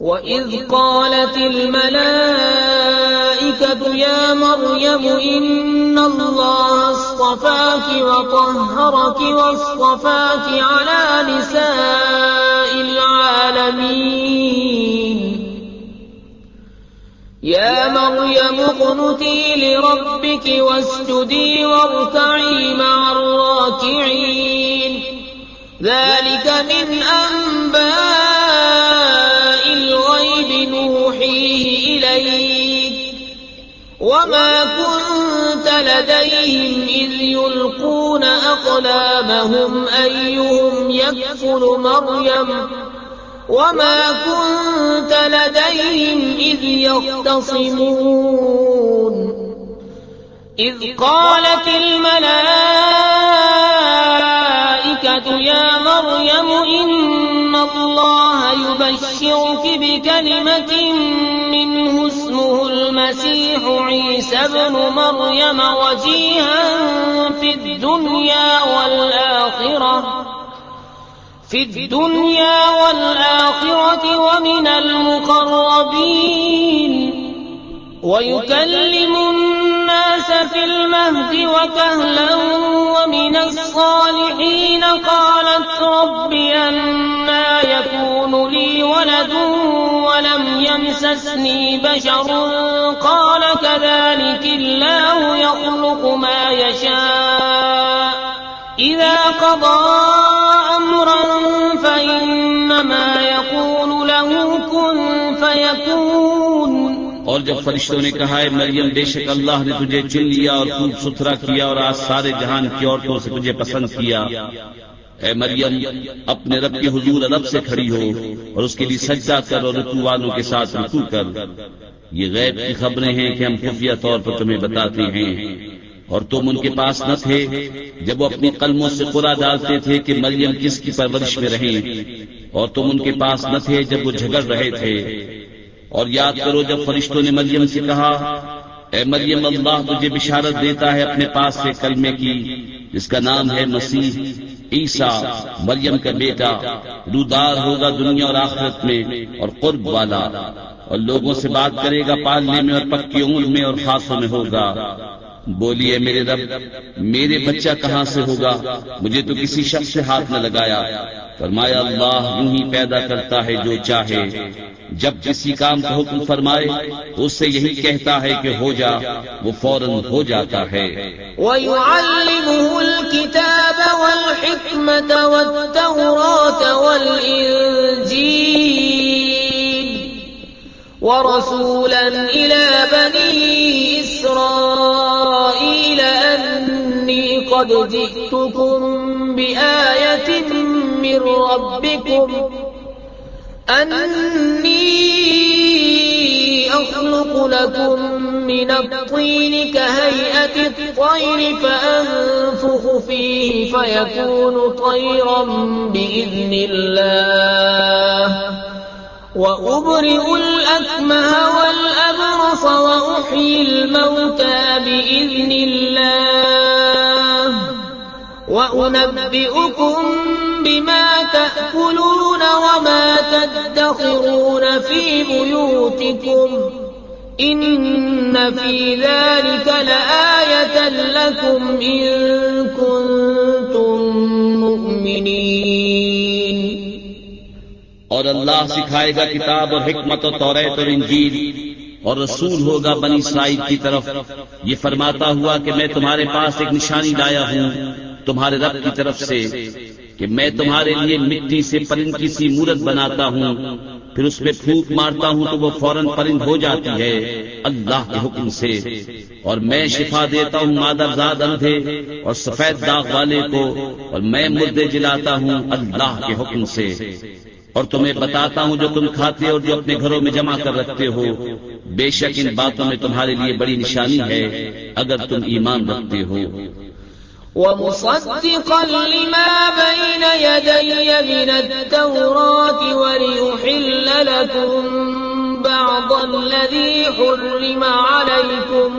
وَإِذْ قَالَتِ الْمَلَائِكَةُ يَا مَرْيَمُ إِنَّ اللَّهَ اصْطَفَاكِ وَطَهَّرَكِ وَاصْطَفَاكِ عَلَى نِسَاءِ الْعَالَمِينَ يَا مَرْيَمُ اقْنُتِي لِرَبِّكِ وَاسْجُدِي وَارْكَعِي مَعَ الرَّاكِعِينَ ذَلِكَ مِنْ أَنْبَاءِ الْغَيْبِ نُوحِيهِ إِلَيْكَ وَمَا كُنْتَ لَدَيْهِمْ إِذْ يُلْقُونَ أَقْلَامَهُمْ أَيُّهُمْ يَكْفُلُ مَرْيَمَ وَمَا كُنْتَ لَدَيْهِمْ إِذْ يَخْتَصِمُونَ إِذْ قَالَتِ الْمَلَائِكَةُ يَا مَرْيَمُ إِنَّ اللَّهَ يُبَشِّرُكِ بِكَلِمَةٍ مِّنْهُ اسْمُهُ الْمَسِيحُ عِيسَى ابْنُ مَرْيَمَ وَجِيهًا فِي الدُّنْيَا وَالْآخِرَةِ وَمِنَ الْمُقَرَّبِينَ وَيُكَلِّمُ النَّاسَ فِي الْمَهْدِ وَكَهْلًا وَمِنَ الصَّالِحِينَ قَالَتْ رَبِّ أَنَّىٰ يَكُونُ لِي وَلَدٌ وَلَمْ يَمْسَسْنِي بَشَرٌ قَالَ كَذَٰلِكِ اللَّهُ يَخْلُقُ مَا يَشَاءُ إِذَا قَضَىٰ أَمْرًا فَإِنَّمَا يَقُولُ لَهُ كُن فَيَكُونُ۔ اور جب فرشتوں نے کہا ہے مریم بے شک اللہ نے تجھے چن لیا اور خوب ستھرا کیا اور آج سارے جہان کی عورتوں سے تجھے پسند کیا، اے مریم اپنے رب کے حضور ادب سے کھڑی ہو اور اس کے لیے سجدہ کر اور رکوع والوں کے ساتھ رکوع کر۔ یہ غیب کی خبریں ہیں کہ ہم خفیہ طور پر تمہیں بتاتے ہیں، اور تم ان کے پاس نہ تھے جب وہ اپنی قلموں سے قرعہ ڈالتے تھے کہ مریم کس کی پرورش میں رہیں، اور تم ان کے پاس نہ تھے جب وہ جھگڑ رہے تھے۔ اور یاد کرو جب فرشتوں نے مریم سے کہا اے مریم اللہ تجھے بشارت دیتا ہے اپنے پاس سے کلمے کی جس کا نام ہے مسیح عیسیٰ مریم کا بیٹا، رودار ہوگا دنیا اور آخرت میں اور قرب والا، اور لوگوں سے بات کرے گا پالنے میں اور پکی عمر میں اور خاصوں میں ہوگا۔ بولیے میرے رب میرے بچہ کہاں سے ہوگا؟ مجھے تو کسی شخص سے ہاتھ نہ لگایا۔ فرمایا اللہ یوں ہی پیدا کرتا ہے جو چاہے، جب کسی کام کا حکم فرمائے تو اس سے یہی کہتا ہے کہ ہو جا، وہ فوراً ہو جاتا ہے۔ وَيُعَلِّمُهُ الْكِتَابَ وَالْحِكْمَةَ وَالتَّوْرَاةَ وَالْإِنْجِيلَ وَرَسُولًا إِلَى بَنِي إِسْرَائِيلَ أَنِّي قَدْ جِئْتُكُمْ بِآيَةٍ مِّن رَّبِّكُمْ أَنِّي أَخْلُقُ لَكُم مِّنَ الطِّينِ كَهَيْئَةِ الطَّيْرِ فَأَنفُخُ فِيهِ فَيَكُونُ طَيْرًا بِإِذْنِ اللَّهِ وَأُبْرِئُ الْأَكْمَهَ وَالْأَبْرَصَ وَأُحْيِي الْمَوْتَىٰ بِإِذْنِ اللَّهِ وَأُنَبِّئُكُم بِمَا تَأْكُلُونَ وَمَا تَدَّخِرُونَ فِي بُيُوتِكُمْ إِنَّ فِي ذَلِكَ لَآيَةً لَكُمْ إِن كُنتُم مُّؤْمِنِينَ۔ اور اللہ سکھائے گا کتاب اور حکمت اور توریت اور انجیل، اور رسول ہوگا بنی اسرائیل کی طرف یہ فرماتا ہوا کہ میں تمہارے پاس ایک نشانی لایا ہوں تمہارے رب کی طرف سے کہ میں تمہارے لیے مٹی سے پرند کی سی مورت بناتا ہوں، پھر اس میں پھونک مارتا ہوں تو وہ فوراً پرند ہو جاتی ہے اللہ کے حکم سے، اور میں شفا دیتا ہوں مادرزاد اندھے اور سفید داغ والے کو، اور میں مردے جلاتا ہوں اللہ کے حکم سے، اور تمہیں بتاتا ہوں جو تم کھاتے اور جو اپنے گھروں میں جمع کر رکھتے ہو، بے شک ان باتوں میں تمہارے لیے بڑی نشانی ہے اگر تم ایمان رکھتے ہو۔ وَمُصَدِّقًا لِّمَا بَيْنَ يَدَيَّ مِنَ التَّوْرَاةِ وَلِأُحِلَّ لَكُم بَعْضَ الَّذِي حُرِّمَ عَلَيْكُمْ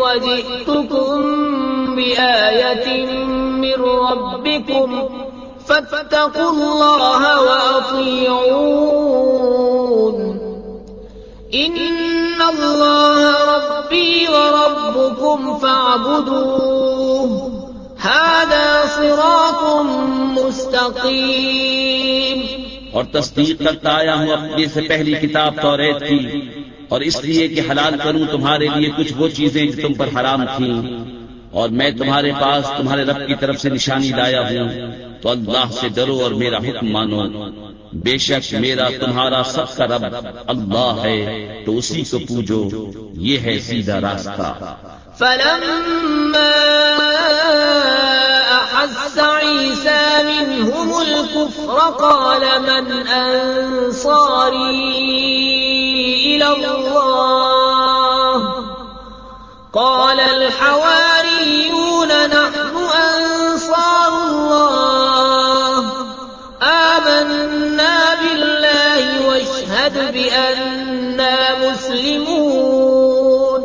وَجِئْتُكُم بآية من ربكم فاتقوا الله وأطيعون إن الله ربي وربكم فاعبدوه هذا صراط مستقيم. اور تصدیق کرتا آیا ہوں اپنے سے پہلی کتاب توریت کی، اور اس لیے کہ حلال کروں تمہارے لیے کچھ وہ چیزیں جو تم پر حرام تھیں، اور میں تمہارے پاس تمہارے رب کی طرف سے نشانی لایا ہوں، تو اللہ سے ڈرو اور میرا حکم مانو. بے شک میرا تمہارا سب کا رب اللہ ہے، تو اسی کو پوجو، یہ ہے سیدھا راستہ. فلما أحس عيسى منهم الكفر قال من أنصاري إلى الله قال الحواريون نحن أنصار الله آمنا بالله واشهد بأننا مسلمون.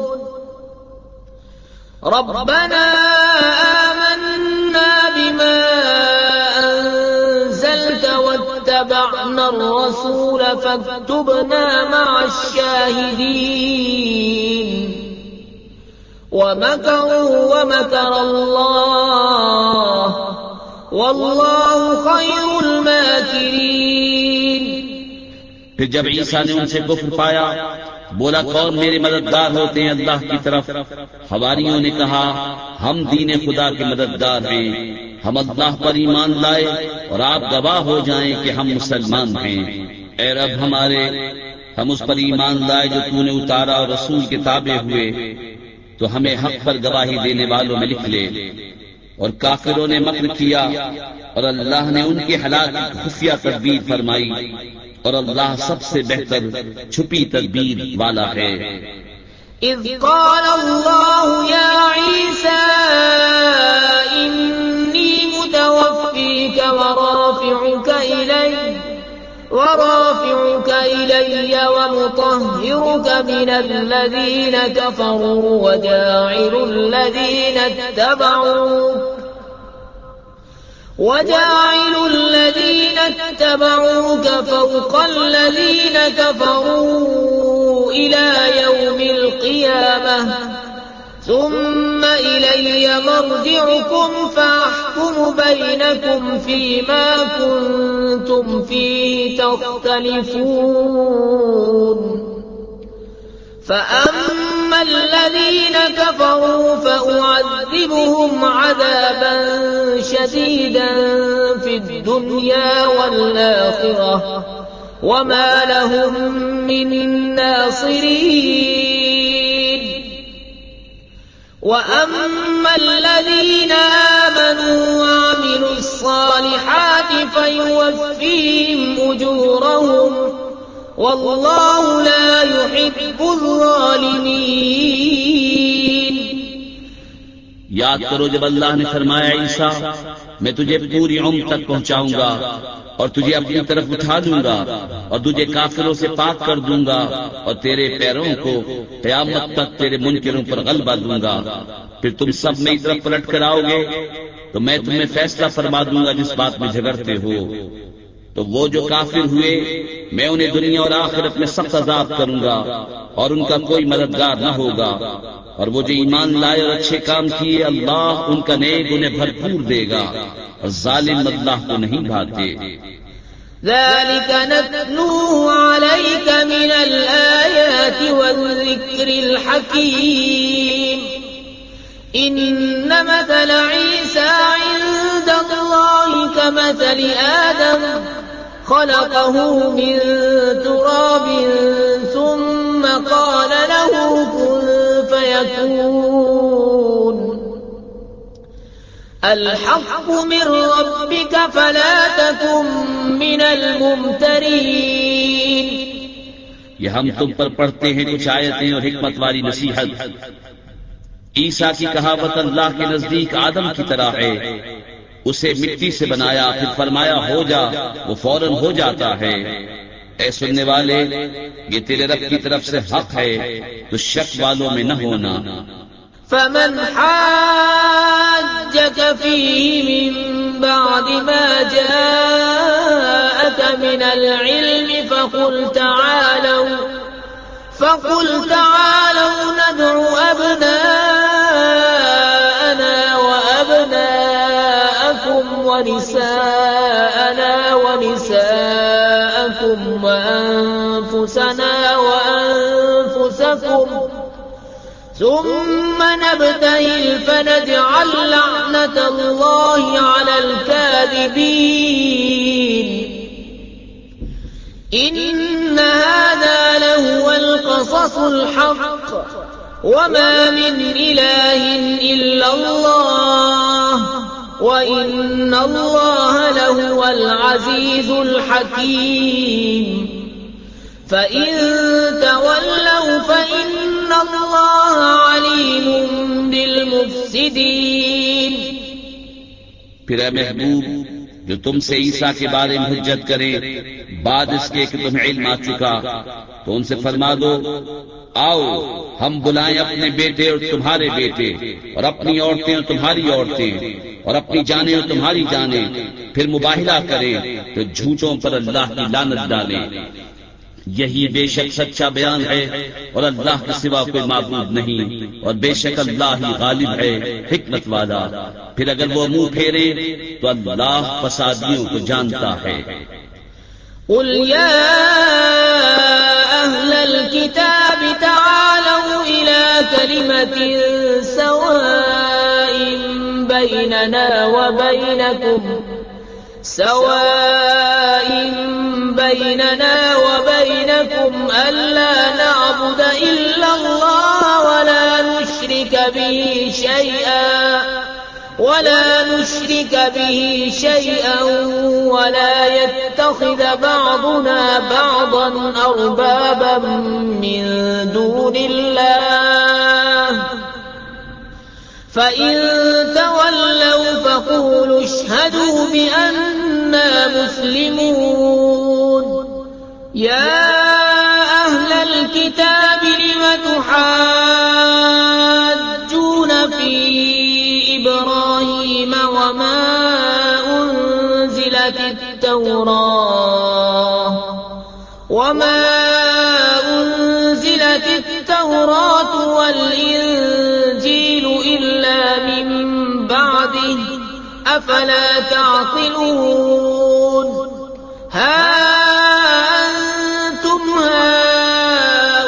ربنا آمنا بما أنزلت واتبعنا الرسول فاكتبنا مع الشاهدين. ومكروا ومكر الله والله خير الماكرين. پھر جب عیسیٰ نے ان سے کفر پایا بولا کون میرے مددگار ہوتے ہیں اللہ کی طرف. حواریوں نے کہا ہم دین خدا کے مددگار ہیں، ہم اللہ پر ایمان لائے اور آپ گواہ ہو جائیں کہ ہم مسلمان ہیں. اے رب ہمارے، ہم اس پر ایمان لائے جو تو نے اتارا اور رسول کے تابع ہوئے، تو ہمیں حق پر گواہی دینے والوں میں لکھ لے. اور کافروں نے مکر کیا اور اللہ نے ان کی ہلاکت کی خفیہ تدبیر فرمائی، اور اللہ سب سے بہتر چھپی تدبیر والا ہے. اذ قال اللہ یا عیسیٰ انی متوفیک ورافعك إلي ومطهرك من الذين كفروا وجاعل الذين اتبعوك فوق الذين كفروا إلى يوم القيامة ثم إلي مرجعكم فأحكم بينكم فيما كنتم فيه تختلفون. فأما الذين كفروا فأعذبهم عذابا شديدا في الدنيا والآخرة وما لهم من ناصرين. وأما الذين آمنوا وعملوا الصالحات فيوفيهم أجورهم والله لا يحب الظالمين. یاد کرو جب اللہ نے فرمایا عیسیٰ میں تجھے پوری عمر تک پہنچاؤں گا اور تجھے اپنی طرف اٹھا لوں گا اور تجھے کافروں سے پاک کر دوں گا اور تیرے پیروں کو قیامت تک تیرے منکروں پر غلبہ دوں گا. پھر تم سب میری طرف پلٹ کر آؤ گے تو میں تمہیں فیصلہ فرما دوں گا جس بات میں جھگڑتے ہو. تو وہ جو کافر ہوئے میں انہیں دنیا اور آخرت میں سخت عذاب کروں گا اور ان کا کوئی مددگار نہ ہوگا. اور وہ جو ایمان لائے اور اچھے کام کیے اللہ ان کا نیک انہیں بھرپور دے گا اور ظالم اللہ کو نہیں بھاگتے. ذلك نتلوه عليك من الآيات والذكر الحكيم. إن مثل عيسى عند الله كمثل آدم خلقه من تراب ثم قال له كن فيكون. الحق من ربك فلا تكن من الممترين. یہ ہم تم پر پڑھتے ہیں کچھ آیتیں اور حکمت والی نصیحت. عیسیٰ کی کہاوت اللہ کے نزدیک آدم کی طرح ہے. اسے مٹی سے بنایا پھر فرمایا ہو جا، وہ فوراً ہو جاتا ہے. اے سننے والے یہ تیرے رب کی طرف سے حق ہے تو شک والوں میں نہ ہونا. فمن حاجك فيه من بعد ما جاءك من العلم فقل تعالوا ندع أبناءنا وأبناءكم ونساءنا ونساءكم وأنفسنا وأنفسكم ثم نبتهل فنجعل لعنة الله على الكاذبين إن هذا لهو القصص الحق وما من إله إلا الله وإن الله لهو العزيز الحكيم فإن تولوا فإن الله عليم بالمفسدين. پھر اے محبوب جو تم سے عیسیٰ کے بارے میں حجت کرے بعد اس کے کہ تمہیں علم آ چکا تو ان سے فرما دو آؤ ہم بلائیں اپنے بیٹے اور تمہارے بیٹے اور اپنی عورتیں اور تمہاری عورتیں اور اپنی جانیں اور تمہاری جانیں پھر مباہلہ کریں تو جھوٹوں پر اللہ کی لعنت ڈالیں. یہی بے شک سچا بیان ہے اور اللہ کے سوا کوئی معبود نہیں اور بے شک اللہ ہی غالب ہے حکمت والا. پھر اگر وہ منہ پھیرے تو اللہ فسادیوں کو جانتا ہے. قل يا أهل الكتاب تعالوا إلى كلمة سواء بيننا وبينكم ألا نعبد إلا الله ولا نشرك به شيئا ولا يتخذ بعضنا بعضا أربابا من دون الله فإن تولوا فقولوا اشهدوا بأننا مسلمون. يا أهل الكتاب لم تحاجون في إبراهيم وما أنزلت التوراة والإنجيل إلا من بعده أفلا تعقلون. ها أنتم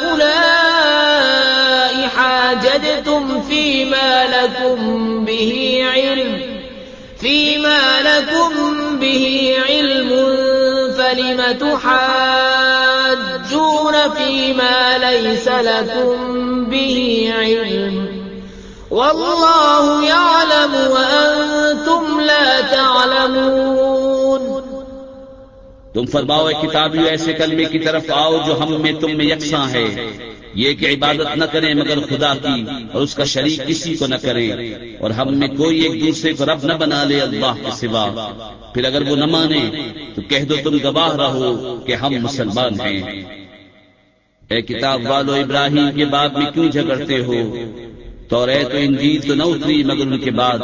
هؤلاء حاججتم فيما لكم به علم فلم تحاجون فيما ليس لكم به علم والله يعلم وأنتم لا تعلمون. تم فرماؤ اے کتابیو ایسے کلمے کی طرف آؤ جو ہم میں تم میں یکساں ہے، یہ کہ عبادت نہ کریں مگر خدا کی اور اس کا شریک کسی کو نہ کریں اور ہم میں کوئی ایک دوسرے کو رب نہ بنا لے اللہ کے سوا. پھر اگر وہ نہ مانے تو کہہ دو تم گواہ رہو کہ ہم مسلمان ہیں. اے کتاب والو ابراہیم کے بعد میں کیوں جھگڑتے ہو؟ توریت و انجیل تو نہ اتری مگر ان کے بعد،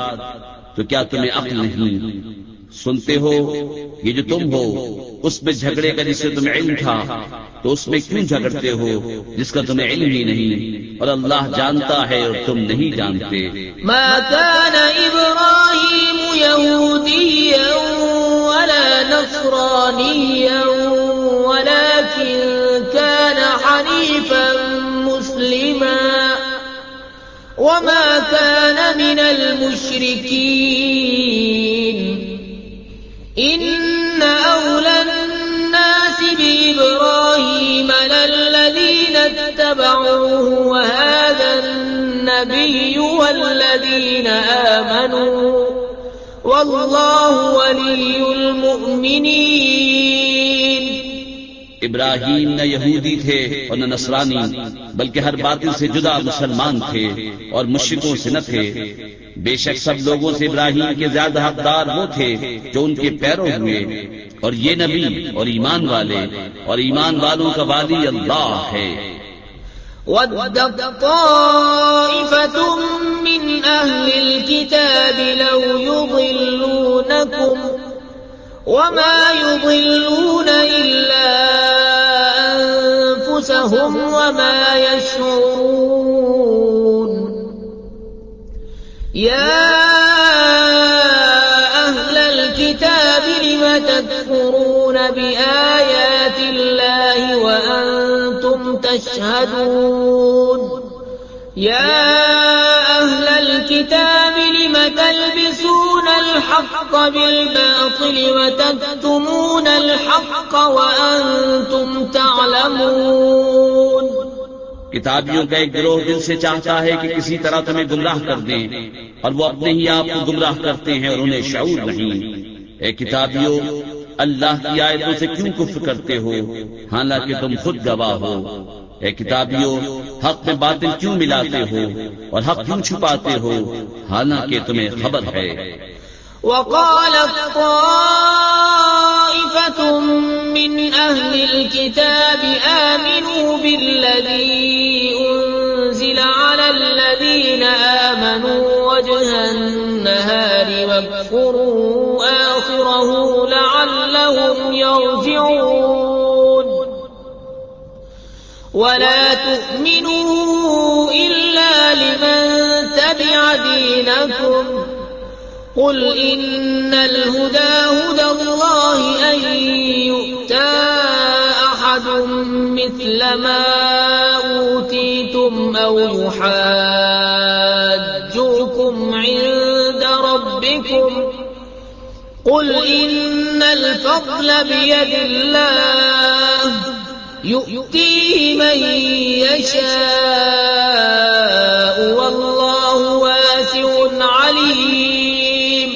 تو کیا تمہیں عقل نہیں؟ سنتے ہو یہ جو تم ہو اس میں جھگڑے کا جس سے تمہیں علم تھا تو اس میں کیوں جھگڑتے ہو جس کا تمہیں علم ہی نہیں، اور اللہ جانتا ہے اور تم نہیں جانتے. ما كان إبراهيم يهوديا ولا نصرانيا ولكن كان حنيفا مسلما وما كان من المشركين. إن أولى الناس بإبراهيم للذين اتبعوه وهذا النبي والذين آمنوا والله ولي المؤمنين. ابراہیم نہ یہودی تھے اور نہ نصرانی بلکہ ہر باطل سے جدا مسلمان تھے اور مشرکوں سے نہ تھے. بے شک سب لوگوں سے ابراہیم کے زیادہ حقدار وہ تھے جو ان کے پیرو ہوئے، اور یہ نبی اور ایمان والے اور ایمان والوں کا والی اللہ ہے. وَدَّتْ طَائِفَةٌ مِّنْ أَهْلِ الْكِتَابِ لَوْ يُضِلُّونَكُمْ وَمَا يُضِلُّونَ إِلَّا أَنفُسَهُمْ وَمَا يَشْعُرُونَ يَا أَهْلَ الْكِتَابِ لِمَ تَكْفُرُونَ بِآيَاتِ اللَّهِ وَأَنْتُمْ تشهدون يا أهل الكتاب لم تلبسون الحق بالباطل وتكتمون الحق وأنتم تعلمون. کتابیوں کا ایک گروہ دل سے چاہتا ہے کہ کسی طرح تمہیں گمراہ کر دیں اور وہ اپنے ہی آپ کو گمراہ کرتے ہیں اور انہیں شعور نہیں. اے کتابیوں، اللہ کی آیتوں سے کیوں کفر کرتے ہو حالانکہ تم خود گواہ ہو؟ اے کتابیوں، حق میں باطل کیوں ملاتے ہو اور حق کیوں چھپاتے ہو حالانکہ تمہیں خبر ہے. وقالت طائفة من أهل الكتاب آمنوا بالذي أنزل على الذين آمنوا وجه النهار واكفروا آخره لعلهم يرجعون. ولا تؤمنوا إلا لمن تبع دينكم قل إن الهدى هدى الله أن يؤتى أحد مثل ما أوتيتم أو يحاجوكم عند ربكم قل إن الفضل بيد الله يؤتيه من يشاء والله واسع عليم.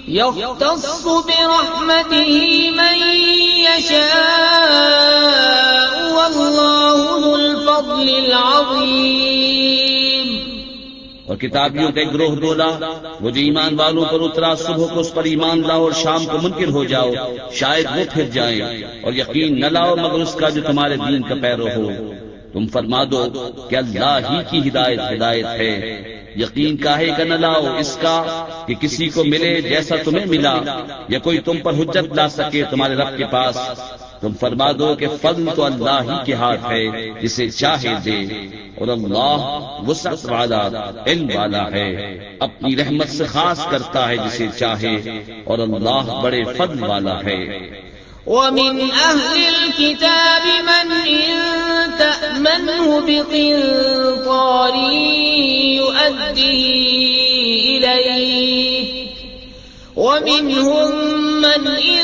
يختص برحمته من يشاء والله ذو الفضل العظيم. اور کتابیوں کا ایک گروہ بولا، وہ جو ایمان والوں پر اترا صبح کو اس پر ایمان لاؤ اور شام کو منکر ہو جاؤ، شاید وہ پھر جائیں، اور یقین نہ لاؤ مگر اس کا جو تمہارے دین کا پیرو ہو. تم فرما دو کہ اللہ ہی کی ہدایت ہے. یقین کاہے کا نہ لاؤ اس کا کہ کسی کو ملے جیسا تمہیں ملا، یا کوئی تم پر حجت لا سکے تمہارے رب کے پاس. تم فرما دو کہ فضل تو اللہ ہی کے ہاتھ ہے، جسے چاہے دے، اور اللہ وسعت والا علم والا ہے، اپنی رحمت سے خاص کرتا ہے جسے چاہے، اور اللہ بڑے فضل والا ہے. ومن أهل الكتاب من إن تأمنه بقنطار يؤديه إليك ومنهم من إن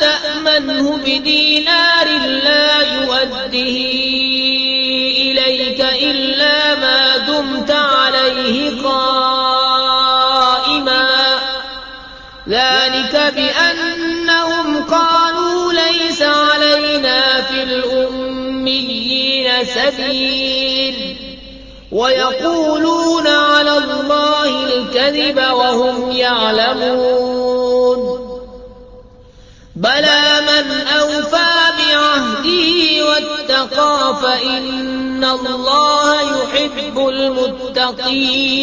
تأمنه بدينار لا يؤديه إليك إلا ما دمت عليه قائما. ذلك بأنهم قالوا ليس علينا في الأميين سبيل ويقولون على الله الكذب وهم يعلمون. بلى من أوفى بعهده واتقى فإن الله يحب المتقين.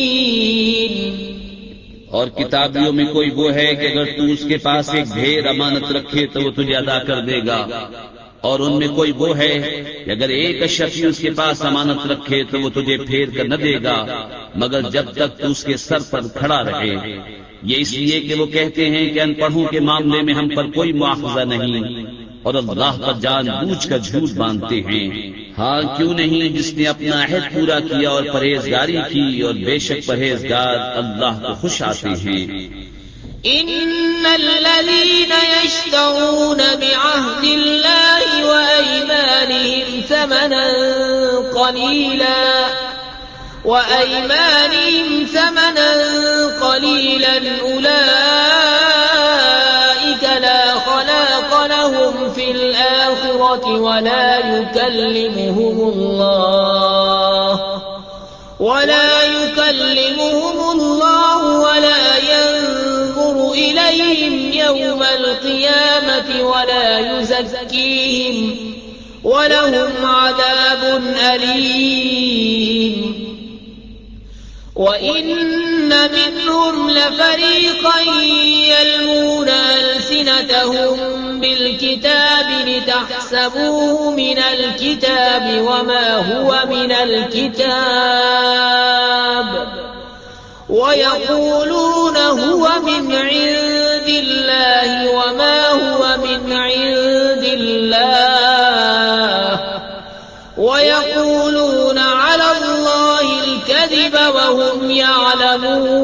اور کتابیوں میں کوئی وہ ہے کہ اگر تو اس کے پاس ایک ڈھیر امانت رکھے تو وہ تجھے ادا کر دے گا، اور ان میں کوئی وہ ہے کہ اگر ایک اشرفی اس کے پاس امانت رکھے تو وہ تجھے پھیر کر نہ دے گا مگر جب تک تو اس کے سر پر کھڑا رہے. یہ اس لیے کہ وہ کہتے ہیں کہ ان پڑھوں کے معاملے میں ہم پر کوئی مواخذہ نہیں، اور اللہ پر جان بوجھ کر جھوٹ باندھتے ہیں. ہاں کیوں نہیں جس نے اپنا عہد پورا کیا اور پرہیزگاری کی، اور بے شک پرہیزگار اللہ کو خوش آتے ہیں. ان الذين يشترون بعهد الله وايمانهم ثمنا قليلا اولئك لا خلاق لهم في الآخرة ولا يكلمهم الله ولا ينظر إليهم يوم القيامة ولا وَلَهُمْ عَذَابٌ أَلِيمٌ وَإِنَّ مِنْهُمْ لَفَرِيقًا يَلْوُونَ أَلْسِنَتَهُم بِالْكِتَابِ لِتَحْسَبُوهُ مِنَ الْكِتَابِ وَمَا هُوَ مِنَ الْكِتَابِ وَيَقُولُونَ هُوَ مِنْ عِندِ اللَّهِ وَمَا هُوَ مِنْ عِندِ اللَّهِ وَيَقُولُونَ عَلَى اللَّهِ الْكَذِبَ وَهُمْ يَعْلَمُونَ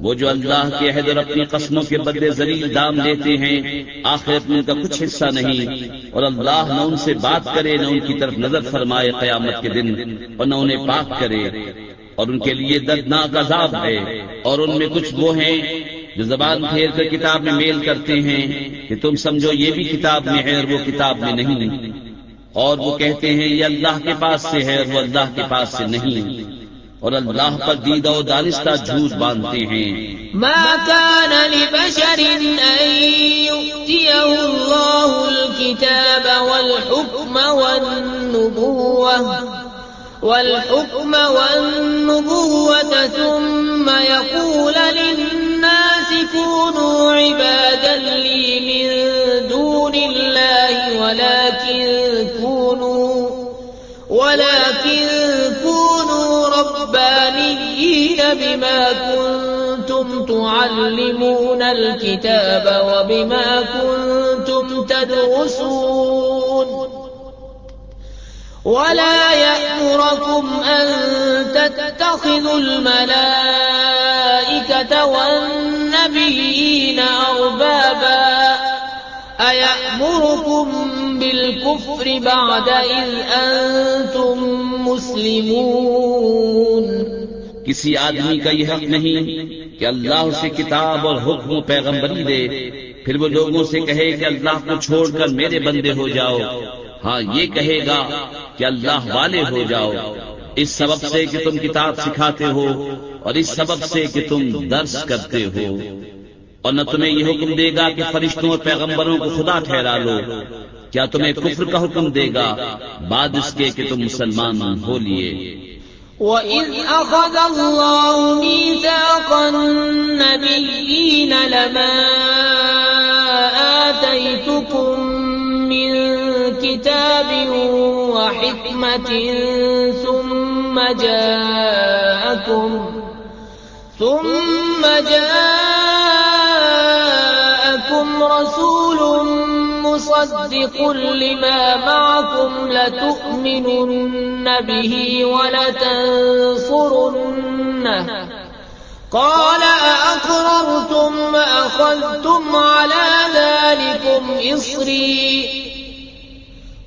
وہ جو اللہ کے عہد اور اپنی قسموں کے بدلے ذلیل دام لیتے ہیں، آخرت میں ان کا کچھ حصہ نہیں، اور اللہ نہ ان سے بات کرے، نہ ان کی طرف نظر فرمائے قیامت کے دن، اور نہ انہیں پاک کرے، اور ان کے لیے دردناک عذاب ہے۔ اور ان میں کچھ وہ ہیں جو زبان پھیر کر کتاب میں میل کرتے ہیں کہ تم سمجھو یہ بھی کتاب میں ہے اور وہ کتاب میں نہیں، اور وہ کہتے ہیں یہ اللہ کے پاس سے ہے اور وہ اللہ کے پاس سے نہیں، اور اللہ پر دیدہ و دانستہ جھوٹ باندھتے ہیں۔ ما كان لبشر أن يؤتيه الله الكتاب والحكم والنبوة ثم يقول للناس كونوا عبادا لي من دون الله ولكن كونوا ربانيين بما كنتم تعلمون الكتاب وبما كنتم تدرسون ولا يأمركم أن تتخذوا الملائكة والنبيين أربابا أيأمركم بالكفر بعد إذ أنتم مسلمون۔ کسی آدمی کا یہ حق نہیں کہ اللہ اسے کتاب اور حکم و پیغمبری دے، پھر وہ لوگوں سے کہے کہ اللہ کو چھوڑ کر میرے بندے ہو جاؤ۔ ہاں یہ کہے گا کہ اللہ والے ہو جاؤ، اس سبب سے کہ تم کتاب سکھاتے ہو اور اس سبب سے کہ تم درس کرتے ہو، اور نہ تمہیں یہ حکم دے گا کہ فرشتوں اور پیغمبروں کو خدا ٹھہرا لو۔ کیا تمہیں کفر کا حکم دے گا بعد اس کے کہ تم مسلمان ہو لیے؟ وَإِذْ أَخَذَ اللَّهُ مِيثَاقَ النَّبِيِّينَ لَمَا آتَيْتُكُم مِّن كِتَابٍ وَحِكْمَةٍ ثُمَّ جَاءَكُمْ رَسُولٌ مُصَدِّقٌ لِمَا مَعَكُمْ لَتُؤْمِنُنَّ بِهِ وَلَتَنصُرُنَّهُ قَالَ أَأَقْرَرْتُمْ وَأَخَذْتُمْ عَلَى ذَلِكُمْ إِصْرِي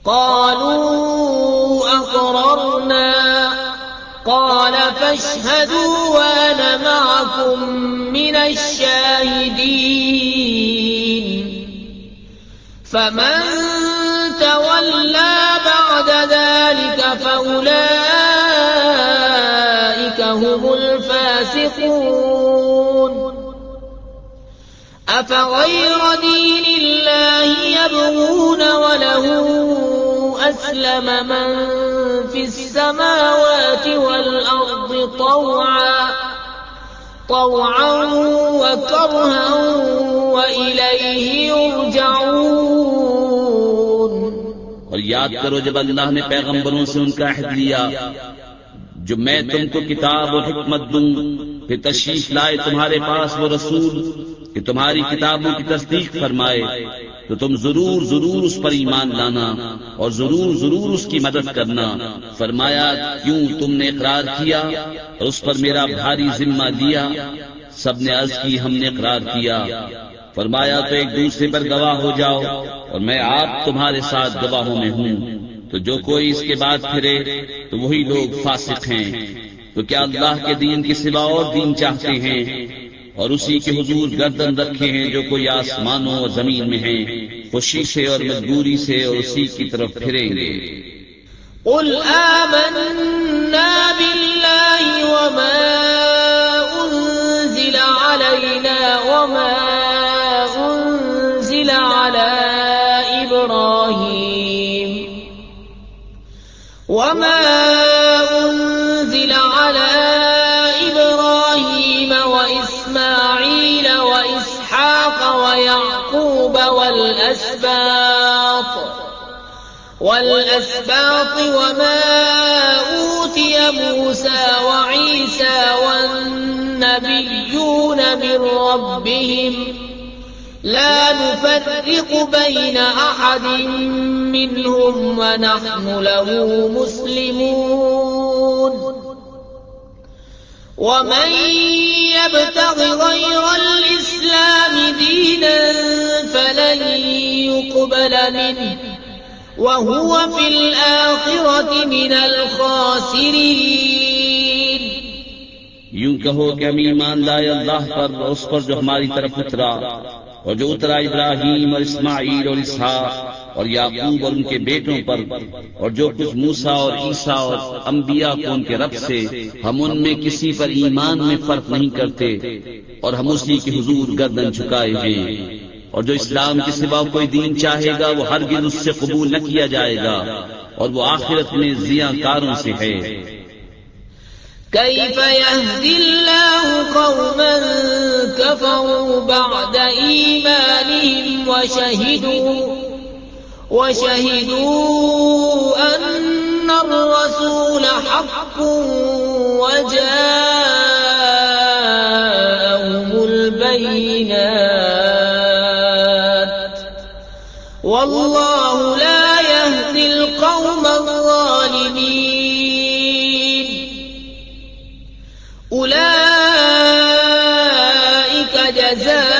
قَالُوا أَقْرَرْنَا قَالَ فَاشْهَدُوا وَأَنَا مَعَكُمْ مِنَ الشَّاهِدِينَ فَمَن تَوَلَّى بَعْدَ ذَلِكَ فَأُولَئِكَ هُمُ الْفَاسِقُونَ أَفَغَيْرَ دِينِ اللَّهِ يَبْغُونَ وَلَهُ أَسْلَمَ مَن فِي السَّمَاوَاتِ وَالْأَرْضِ طَوْعًا وَكَرْهًا وَإِلَيْهِ يُرْجَعُونَ۔ اور یاد کرو جب اللہ نے پیغمبروں سے ان کا عہد لیا جو میں تم کو کتاب اور حکمت دوں، پھر تشریف لائے تمہارے پاس وہ رسول کہ تمہاری کتابوں کی تصدیق فرمائے، تو تم ضرور ضرور اس پر ایمان لانا اور ضرور ضرور اس کی مدد کرنا۔ فرمایا کیوں تم نے اقرار کیا اور اس پر میرا بھاری ذمہ لیا؟ سب نے عرض کی ہم نے اقرار کیا۔ فرمایا تو ایک دوسرے پر گواہ ہو جاؤ اور میں آپ تمہارے ساتھ گواہوں میں ہوں۔ تو جو کوئی اس کے بعد پھرے تو وہی لوگ فاسق ہیں۔ تو کیا اللہ کے دین کے سوا اور دین چاہتے ہیں؟ اور اسی کے حضور گردن رکھے ہیں جو کوئی آسمانوں اور زمین میں ہیں، خوشی سے اور مجبوری سے، اور اسی کی طرف پھریں گے۔ قل آمنا بالله وما أنزل علينا وما أنزل على إبراهيم وما أنزل على إبراهيم وإسماعيل وإسحاق ويعقوب والأسباط وما أوتي موسى وعيسى والنبيون من ربهم لا نفرق بين أحد منهم ونحن له مسلمون ومن يبتغ غير الإسلام دينا فلن يقبل منه وهو في الآخرة من الخاسرين۔ یوں کہو کہ ہم ایمان لائے اللہ پر اور اس پر جو ہماری طرف اترا اور جو اترا ابراہیم اور اسماعیل اور اسحاق اور یعقوب اور ان کے بیٹوں پر، اور جو کچھ موسیٰ اور عیسیٰ اور انبیاء کو ان کے رب سے، ہم ان میں کسی پر ایمان میں فرق نہیں کرتے اور ہم اسی کے حضور گردن جھکائے ہیں، اور جو اسلام کے سوا کوئی دین چاہے گا وہ ہرگز اس سے قبول نہ کیا جائے گا اور وہ آخرت میں ضیاء کاروں سے ہے۔ كيف يهدي الله قوما كفروا بعد إيمانهم وشهدوا أن الرسول حق وجاءهم البينات والله لا يهدي القوم الظالمين۔ أولئك جزاؤهم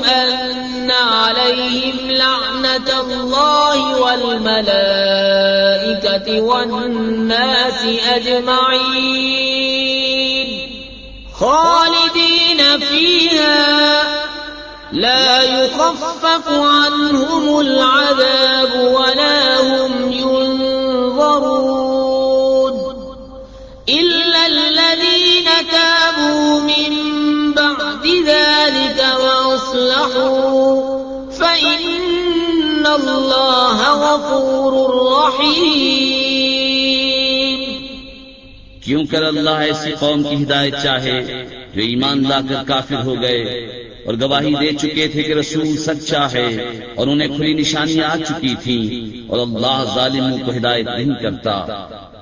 أن عليهم لعنة الله والملائكة والناس أجمعين خالدين فيها لا يخفف عنهم العذاب ولا هم ينظرون إلا الذين تابوا من بعد ذلك وأصلحوا فإن الله غفور رحيم۔ کیوں کر اللہ ایسی قوم کی ہدایت چاہے جو ایمان لا کر کافر ہو گئے اور گواہی دے چکے تھے کہ رسول سچا ہے اور انہیں کھلی نشانیاں آ چکی تھیں، اور اللہ ظالموں کو ہدایت نہیں کرتا۔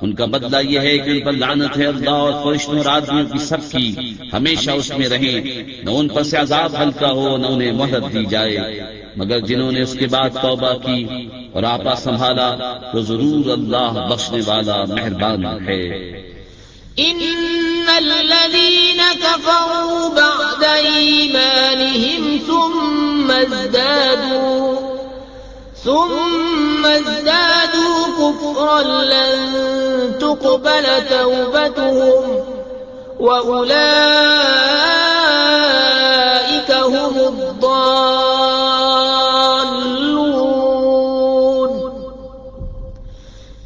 ان کا بدلہ یہ ہے کہ ان پر لعنت ہے اللہ اور فرشتوں اور آدمیوں کی سب کی، ہمیشہ اس میں رہیں، نہ ان پر سے عذاب ہلکا ہو نہ انہیں مہلت دی جائے، مگر جنہوں نے اس کے بعد توبہ کی اور آپا سنبھالا تو ضرور اللہ بخشنے والا مہربان ہے۔ إن الذين كفروا بعد إيمانهم ثم ازدادوا كفرا لن تقبل توبتهم وأولئك هم الضالون۔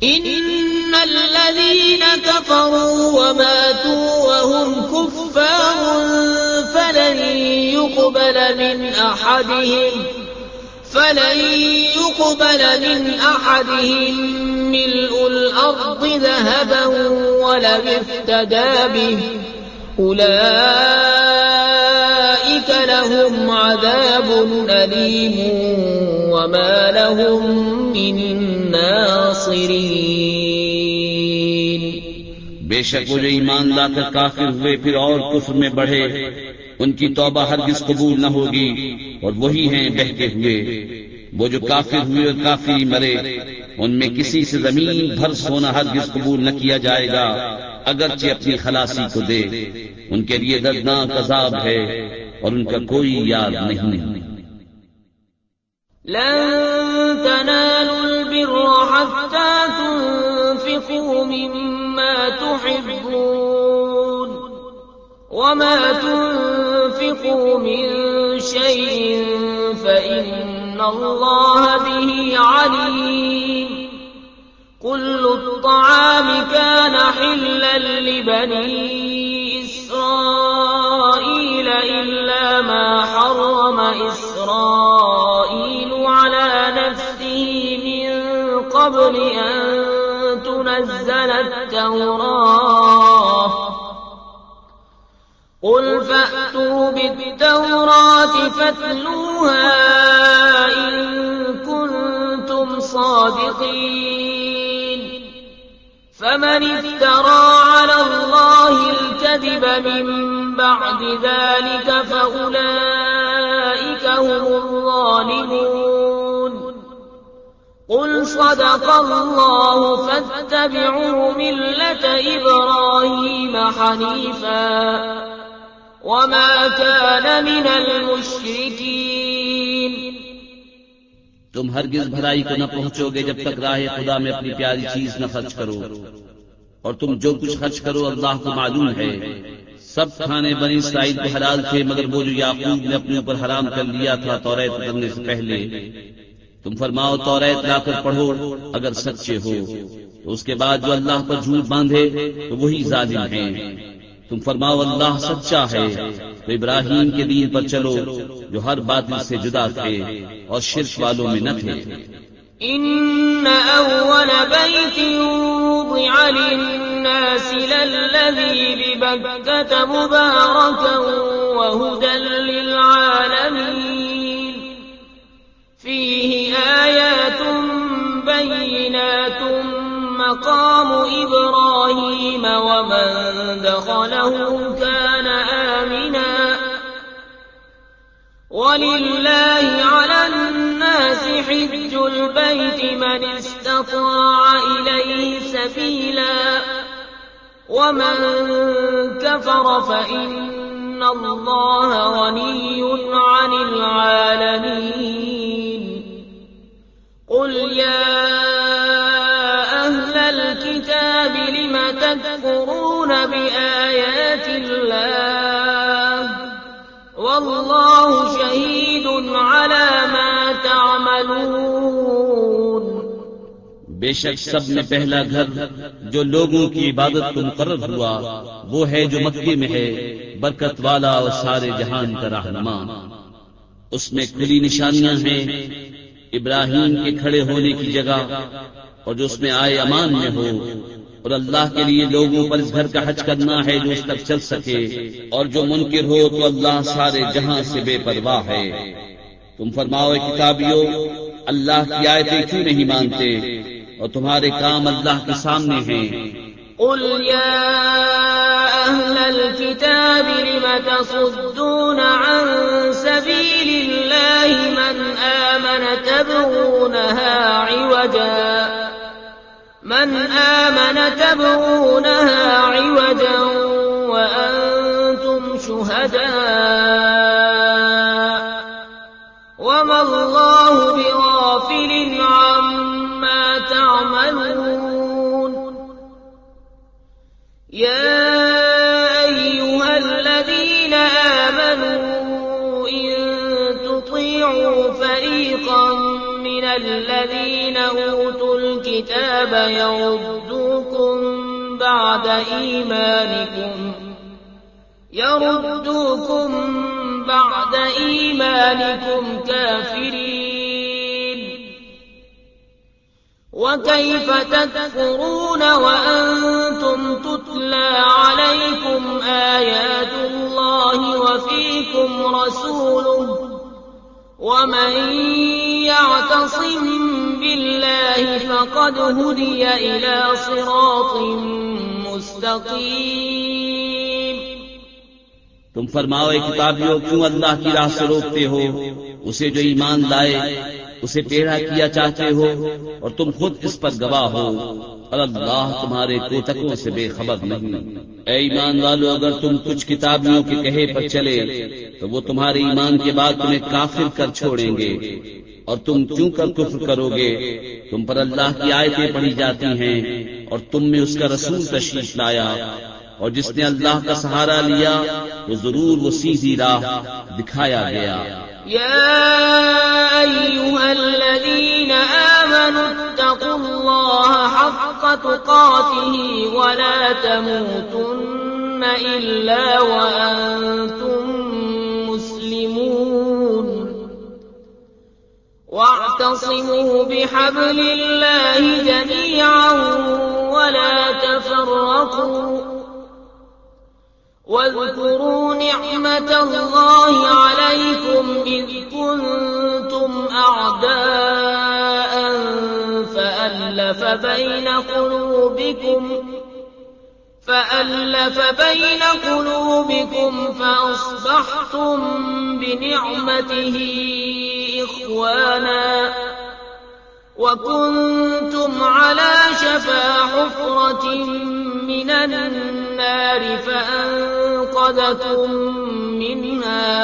إن الذين كفروا وماتوا وهم كفار فلن يقبل من أحدهم ملء الأرض ذهبا ولو افتدى به أولئك لهم عذاب أليم وما لهم من ناصرين۔ بے شک وہ جو ایمان لا کر کافر ہوئے پھر اور کفر میں بڑھے ان کی توبہ ہرگز قبول نہ ہوگی، اور وہی ہیں بہتے ہوئے۔ وہ جو کافر ہوئے اور کافری مرے ان میں کسی سے زمین بھر سونا ہرگز قبول نہ کیا جائے گا اگرچہ اپنی خلاصی کو دے، ان کے لیے دردناک عذاب ہے اور ان کا کوئی یاد نہیں۔ لن تنالوا البر حتى تنفقوا مما تحبون وما تنفقوا من شيء فإن الله به عليم۔ كل الطعام كان حلا لبني إسرائيل إلا ما حرم إسرائيل على نفسه من قبل أن التوراة قل فأتوا بالتوراة فاتلوها إن كنتم صادقين فمن افترى على الله الكذب من بعد ذلك فأولئك هم الظالمون قل صدق الله فاتبعوا ملة إبراهيم حنيفا وما كان من المشركين تم ہرگز بھلائی کو نہ پہنچو گے جب تک راہ خدا میں اپنی پیاری چیز نہ خرچ کرو، اور تم جو کچھ خرچ کرو اللہ کو معلوم ہے۔ سب کھانے بنی اسرائیل کو حلال تھے مگر وہ جو یعقوب نے اپنے اوپر حرام کر لیا تھا توریت اترنے سے پہلے۔ تم فرماؤ توریت لا کر پڑھو اگر سچے ہو، تو اس کے بعد جو اللہ پر جھوٹ باندھے تو وہی ظالم ہیں۔ تم فرماؤ اللہ سچا ہے، تو ابراہیم کے دین پر چلو جو ہر باطل سے جدا تھے اور شرک والوں میں نہ تھے۔ ان اول بیت وضع للناس للذی ببکۃ مبارکا وہدی للعالمین فیہ آیات بینات مقام ابراہیم ومن دخلہ کان آمنا وَلِلَّهِ عَلَى النَّاسِ حِجُّ الْبَيْتِ مَنِ اسْتَطَاعَ إِلَيْهِ سَبِيلًا وَمَن كَفَرَ فَإِنَّ اللَّهَ غَنِيٌّ عَنِ الْعَالَمِينَ قُلْ يَا أَهْلَ الْكِتَابِ لِمَ تَكْفُرُونَ بِآيَاتِ اللَّهِ واللہ شہید علی ما تعملون۔ بے شک سب میں پہلا گھر جو لوگوں کی عبادت کو مقرر ہوا وہ ہے جو مکے میں ہے، برکت والا اور سارے جہان کا رہنما۔ اس میں کھلی نشانیاں ہیں ابراہیم کے کھڑے ہونے کی جگہ، اور جو اس میں آئے امان میں ہو، اور اللہ کے لیے لوگوں پر اس گھر کا حج کرنا ہے جو اس تک چل سکے، اور جو منکر ہو تو اللہ سارے جہاں سے بے پرواہ ہے۔ تم فرماؤ کتابیو اللہ کی آیتیں کیوں نہیں مانتے اور تمہارے کام اللہ کے سامنے ہیں۔ قل یا اہل الكتاب لم تصدون عن سبیل اللہ من آمن تبغونها عوجا وأنتم شهداء وما الله بغافل عما تعملون يا أيها الذين آمنوا إن تطيعوا فريقا من الذين أوتوا الكتاب يردوكم بعد إيمانكم كافرين وكيف تكفرون وأنتم تتلى عليكم آيات الله وفيكم رسوله ومن يعتصم بالله فقد هدي إلى صراط مستقيم۔ تم فرماؤ کتابیوں کیوں اللہ کی راہ سے روکتے ہو اسے جو ایمان لائے، اسے ٹیڑھا کیا چاہتے ہو اور تم خود اس پر گواہ ہو، اور اللہ تمہارے کوتکوں سے بے خبر نہیں۔ اے ایمان والو اگر تم کچھ کتابیوں کے کہے پر چلے تو وہ تمہارے ایمان کے بعد تمہیں کافر کر چھوڑیں گے، اور تم کیوں کر کفر کرو گے؟ تم پر اللہ کی آیتیں پڑھی جاتی ہیں اور تم میں اس کا رسول تشریف لایا، اور جس نے اللہ کا سہارا لیا تو ضرور وہ سیدھی راہ دکھایا گیا۔ یا ایھا الذین آمنوا اتقوا اللہ حق تقاتہ ولا تموتن الا وانتم مسلمون واعتصموا بحبل اللہ جميعا ولا تفرقوا واذكروا نعمة الله عليكم إذ كنتم أعداء فألف بين قلوبكم فأصبحتم بنعمته إخوانا وكنتم على شفا حفرة من النار فأنقذكم منها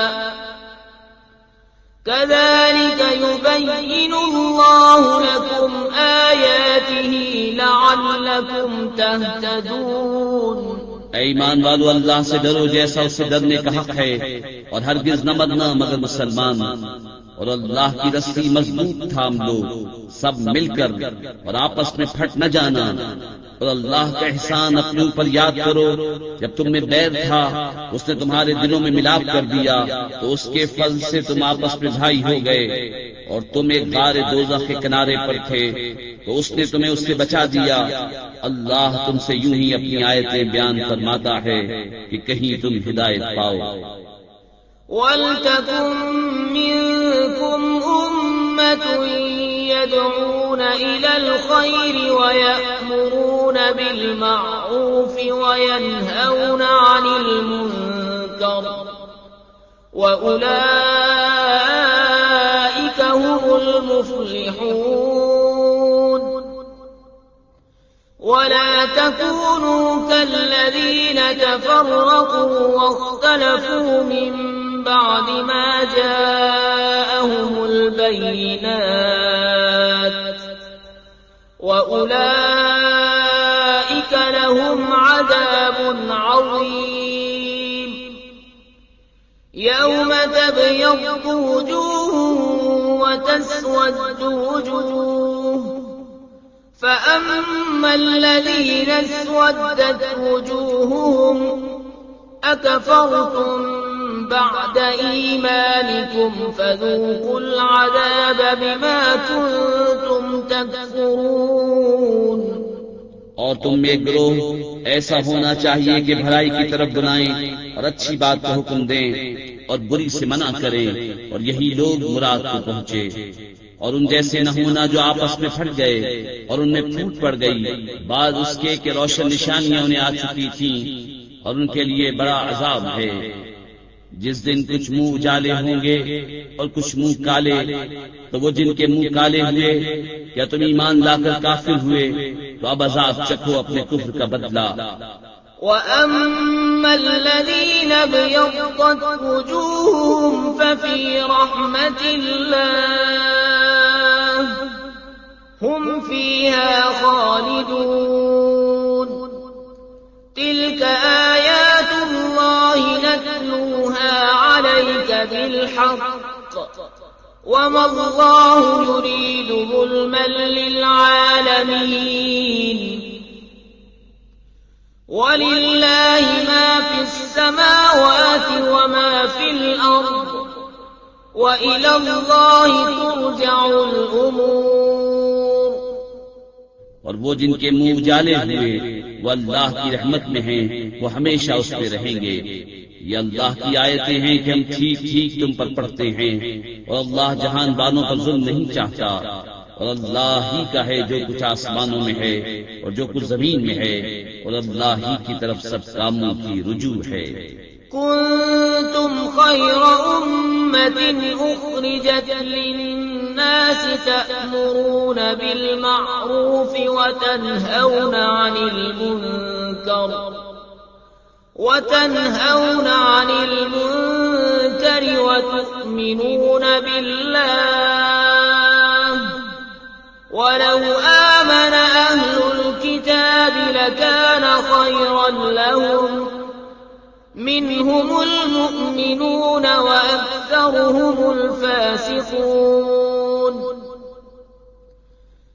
كذلك يبين الله لكم آياته لعلكم تهتدون۔ اے ایمان والو، اللہ سے ڈرو جیسا اس سے ڈرنے کا حق ہے، اور ہرگز نہ مرنا مگر مسلمان، اور اللہ کی رسی مضبوط تھام لو سب مل کر، اور آپس میں پھٹ نہ جانا، اور اللہ کا احسان اپنے اوپر یاد کرو، جب تم میں بیر تھا اس نے تمہارے دلوں میں ملاپ کر دیا، تو اس کے فضل سے تم آپس میں بھائی ہو گئے، اور تم ایک غار دوزخ کے کنارے پر تھے تو اس نے تمہیں اس سے بچا دیا۔ اللہ تم سے یوں ہی اپنی آیتیں بیان فرماتا ہے کہ کہیں تم ہدایت پاؤ۔ وَلْتَكُن مِّنكُمْ أُمَّةٌ يَدْعُونَ إِلَى الْخَيْرِ وَيَأْمُرُونَ بِالْمَعْرُوفِ وَيَنْهَوْنَ عَنِ الْمُنكَرِ وَأُولَئِكَ هُمُ الْمُفْلِحُونَ۔ وَلَا تَكُونُوا كَالَّذِينَ تَفَرَّقُوا وَاخْتَلَفُوا مِن بعد ما جاءهم البينات وأولئك لهم عذاب عظيم۔ يوم تبيض وجوه وتسود وجوه فأما الذين اسودت وجوههم أكفرتم بعد إيمانكم فذوقوا العذاب بما كنتم تكفرون۔ اور تم میں ایک گروہ ایسا ہونا چاہیے کہ بھلائی کی طرف بلائیں اور اچھی بات کا حکم دیں اور بری سے منع کریں، اور یہی لوگ مراد کو پہنچے۔ اور ان جیسے نہ ہونا جو آپس میں پھٹ گئے اور ان میں پھوٹ پڑ گئی، بعد اس کے کہ روشن نشانیاں انہیں آ چکی تھیں، اور ان کے لیے بڑا عذاب ہے۔ جس دن کچھ منہ اجالے ہوں گے اور کچھ منہ کالے، تو وہ جن کے منہ کالے ہوئے کیا تم ایمان لا کر کافر ہوئے، تو اب عذاب چکھو اپنے کفر کا بدلہ۔ وَأَمَّا الَّذِينَ ابْيَضَّتْ وُجُوهُهُمْ فَفِي رَحْمَةِ اللَّهِ هُمْ فِيهَا خَالِدُونَ۔ تِلْكَ آيَاتُ اللَّهِ نَتْلُوهَا عَلَيْكَ بِالْحَقِّ وَمَا اللَّهُ يُرِيدُ ظُلْمًا لِلْعَالَمِينَ۔ وَلِلَّهِ مَا فِي السَّمَاوَاتِ وَمَا فِي الْأَرْضِ وَإِلَى اللَّهِ تُرْجَعُ الْأُمُورُ۔ اور وہ جن کے منہ اجالے ہوئے وہ اللہ کی رحمت میں ہیں، وہ ہمیشہ اس پہ رہیں گے۔ یہ اللہ کی آیتیں ہیں کہ ہم ٹھیک ٹھیک تم پر پڑھتے ہیں، اور اللہ جہان والوں پر ظلم نہیں چاہتا، اور اللہ ہی کا ہے جو کچھ آسمانوں میں ہے اور جو کچھ زمین میں ہے، اور اللہ ہی کی طرف سب کاموں کی رجوع ہے۔ كنتم خير أمة أخرجت للناس تأمرون بالمعروف وتنهون عن المنكر وتؤمنون بالله، ولو آمن أهل الكتاب لكان خيرا لهم، منهم المؤمنون وأكثرهم الفاسقون۔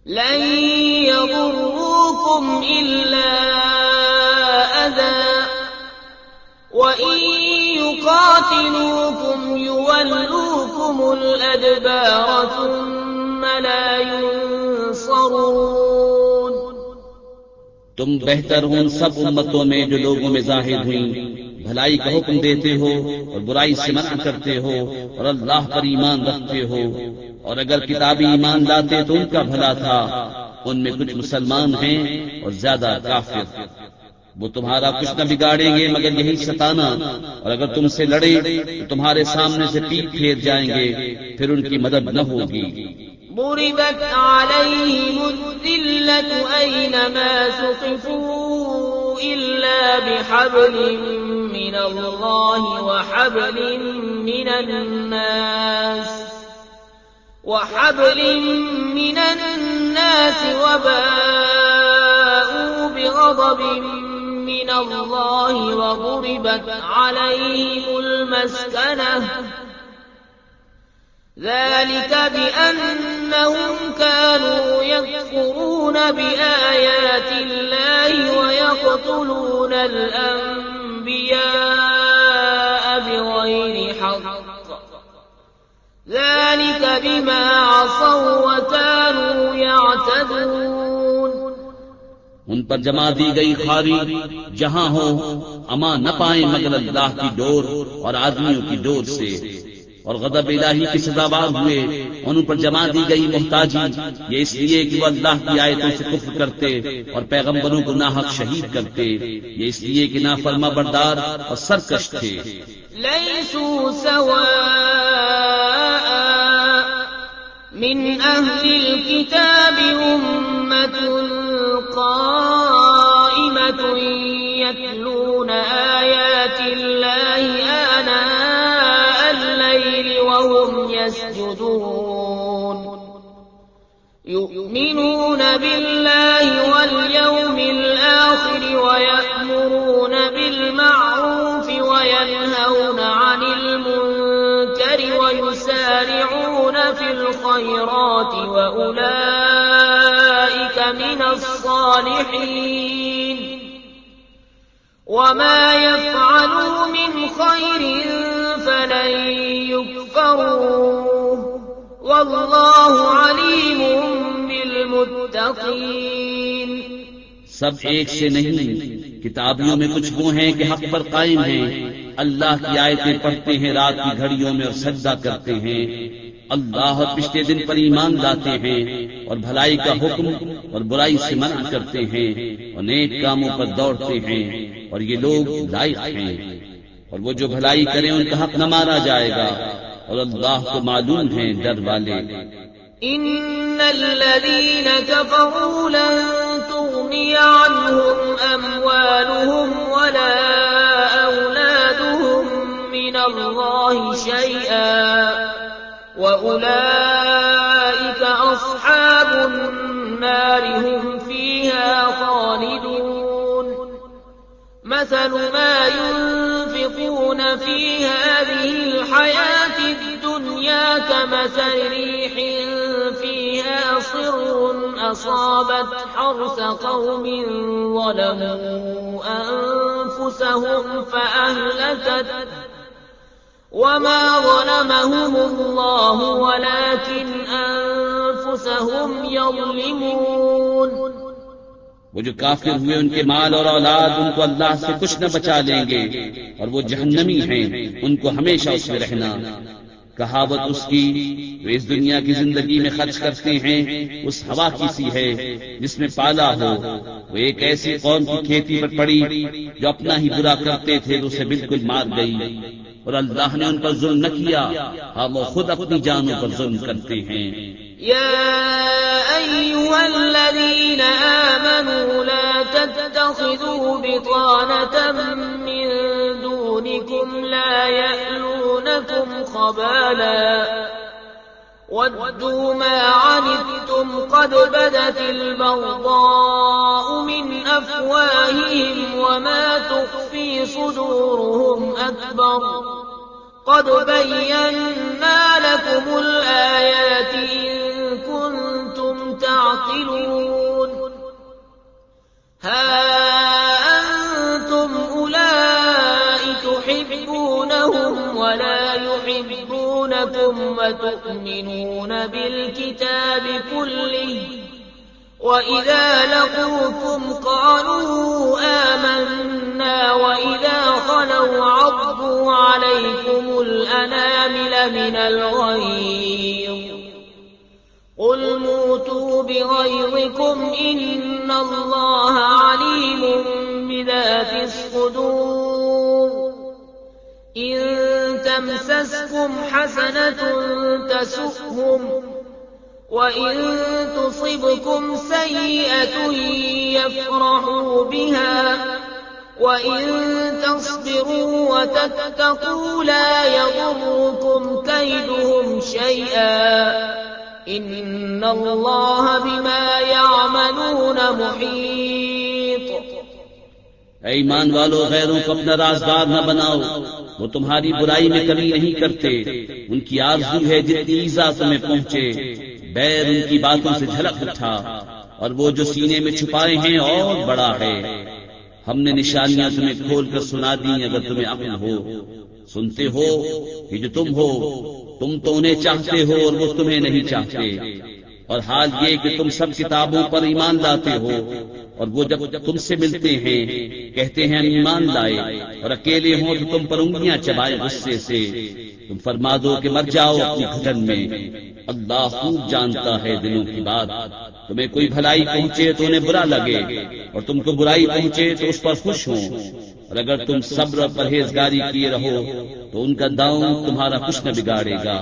لن يضروكم إلا أذى، وإن يقاتلوكم يولوكم الأدبار ثم لا ينصرون۔ تم بہتر ہو ان سب امتوں میں جو لوگوں میں ظاہر ہوئیں، بھلائی کا حکم دیتے ہو اور برائی سے منع کرتے ہو اور اللہ پر ایمان رکھتے ہو، اور اگر کتابی ایمان لاتے تو ان کا بھلا تھا، ان میں کچھ مسلمان ہیں اور زیادہ کافر۔ وہ تمہارا کچھ نہ بگاڑیں گے مگر یہی ستانا، اور اگر تم سے لڑے تو تمہارے سامنے سے پیٹ پھیر جائیں گے، پھر ان کی مدد نہ ہوگی۔ ضربت عليهم الذلة أينما ثقفوا إلا بحبل من الله وحبل من الناس وباءوا بغضب من الله وضربت عليهم المسكنة ذلك بأنهم كانوا يكفرون بآيات الله ويقتلون الأنبياء بغير حق ذلك بما عصوا وكانوا يعتدون۔ ان پر جمع دی گئی خاری جہاں ہو اما نہ پائیں مگر اللہ کی ڈور اور آدمیوں کی ڈور سے، اور غضب الہی کی سزاوار ہوئے۔ ان پر جمع دی گئی محتاجی یہ اس لیے کہ وہ اللہ کی آیتوں سے کفر کرتے اور پیغمبروں کو ناحق شہید کرتے، یہ اس لیے کہ نافرما بردار اور سرکش تھے۔ لیسوا سواء من اہل الكتاب امة قائمة يتلون آیات اللہ آناء الليل وهم يسجدون يؤمنون بالله واليوم الآخر ويأمرون بالمعروف وينهون عن المنكر ويسارعون في الخيرات وأولئك من الصالحين وما يفعلوا من خير فلن يكفروه والله عليم بالمتقين۔ سب ایک سے نہیں، کتابیوں میں کچھ وہ ہیں کہ حق پر قائم ہیں، اللہ کی آیتیں پڑھتے ہیں رات کی گھڑیوں میں اور سجدہ کرتے ہیں، اللہ اور پچھلے دن پر ایمان لاتے ہیں، اور بھلائی کا حکم اور برائی سے منع کرتے ہیں، اور نیک کاموں پر دوڑتے ہیں، اور یہ لوگ لائق ہیں۔ اور وہ جو بھلائی کریں ان کا حق نہ مارا جائے گا، اور اللہ کو معلوم ہیں ڈر والے۔ ان الذين كفروا لن تغني عنهم اموالهم ولا اولادهم من الله شيئا واولئك اصحاب النار هم فيها خالدون۔ مثل ما ينفقون في هذه الحياة الدنيا كمثل ريح فيها صر أصابت حرث قوم ظلموا أنفسهم فأهلكت وما ظلمهم الله ولكن أنفسهم يظلمون۔ وہ جو کافر ہوئے ان کے مال اور اولاد ان کو اللہ سے کچھ نہ بچا لیں گے، اور وہ جہنمی ہیں، ان کو ہمیشہ اس میں رہنا۔ کہاوت اس کی جو اس دنیا کی زندگی میں خرچ کرتے ہیں اس ہوا کی سی ہے جس میں پالا ہو۔ وہ ایک ایسی قوم کی کھیتی پر پڑی جو اپنا ہی برا کرتے تھے تو اسے بالکل مار گئی، اور اللہ نے ان پر ظلم نہ کیا، ہاں وہ خود اپنی جانوں پر ظلم کرتے ہیں۔ يا أيها الذين آمنوا لا تتخذوا بطانة من دونكم لا يألونكم خبالا ودوا ما عنتم قد بدت البغضاء من أفواههم وما تخفي صدورهم أكبر قد بينا لكم الآيات إن كنتم تعقلون۔ ها أنتم أولئك تحبونهم ولا يحبونكم وتؤمنون بالكتاب كله وَإِذَا لَقُوكُمْ قَالُوا آمَنَّا وَإِذَا خَلَوْا عَضُّوا عَلَيْكُمُ الْأَنَامِلَ مِنَ الْغَيْظِ قُلْ مُوتُوا بِغَيْظِكُمْ إِنَّ اللَّهَ عَلِيمٌ بِذَاتِ الصُّدُورِ إِن تَمْسَسْكُمْ حَسَنَةٌ تَسُؤْهُمْ وَإِن تُصِبْكُمْ سَيِّئَةٌ يَفْرَحُوا بِهَا وَإِن تَصْبِرُوا وَتَتَّقُوا لَا يَضُرُّكُمْ كَيْدُهُمْ شَيْئًا إِنَّ اللَّهَ بِمَا يَعْمَلُونَ مُحِيطٌ۔ اے ایمان والو، غیروں کو اپنا رازدار نہ بناؤ، وہ تمہاری برائی میں کمی نہیں کرتے، ان کی آرزو ہے جتنی ایذا تمہیں پہنچے، بیر ان کی باتوں سے جھلک اٹھا، اور وہ جو سینے میں چھپائے ہیں اور بڑا ہے۔ ہم نے نشانیاں تمہیں کھول کر سنا دی اگر تمہیں عقل ہو۔ سنتے ہو کہ جو تم ہو، تم تو انہیں چاہتے ہو اور وہ تمہیں نہیں چاہتے، اور حال یہ کہ تم سب کتابوں پر ایمان لاتے ہو، اور وہ جب تم سے ملتے ہیں کہتے ہیں ہم ایمان لائے، اور اکیلے ہوں تو تم پر انگلیاں چبائے غصے سے۔ تم فرما دو کہ مر جاؤ اپنی گھٹن میں، اللہ خوب جانتا ہے دلوں کی بات۔ تمہیں کوئی بھلائی پہنچے تو انہیں برا لگے، اور تم کو برائی پہنچے تو اس پر خوش ہوں، اور اگر تم صبر اور پرہیزگاری کیے رہو تو ان کا داؤں تمہارا کچھ نہ بگاڑے گا،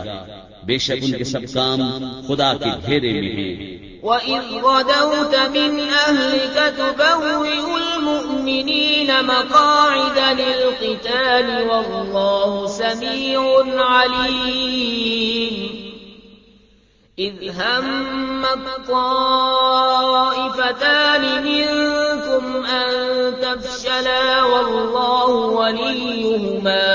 بے شک ان کے سب کام خدا کے گھیرے میں ہیں۔ وَإِذْ غَدَوْتَ مِنْ أَهْلِكَ تُبَوِّئُ الْمُؤْمِنِينَ مَقَاعِدَ لِلْقِتَالِ وَاللَّهُ سَمِيعٌ عَلِيمٌ إِذْ هَمَّتْ طَائِفَتَانِ مِنْكُمْ أَنْ تَفْشَلَا وَاللَّهُ وَلِيُّهُمَا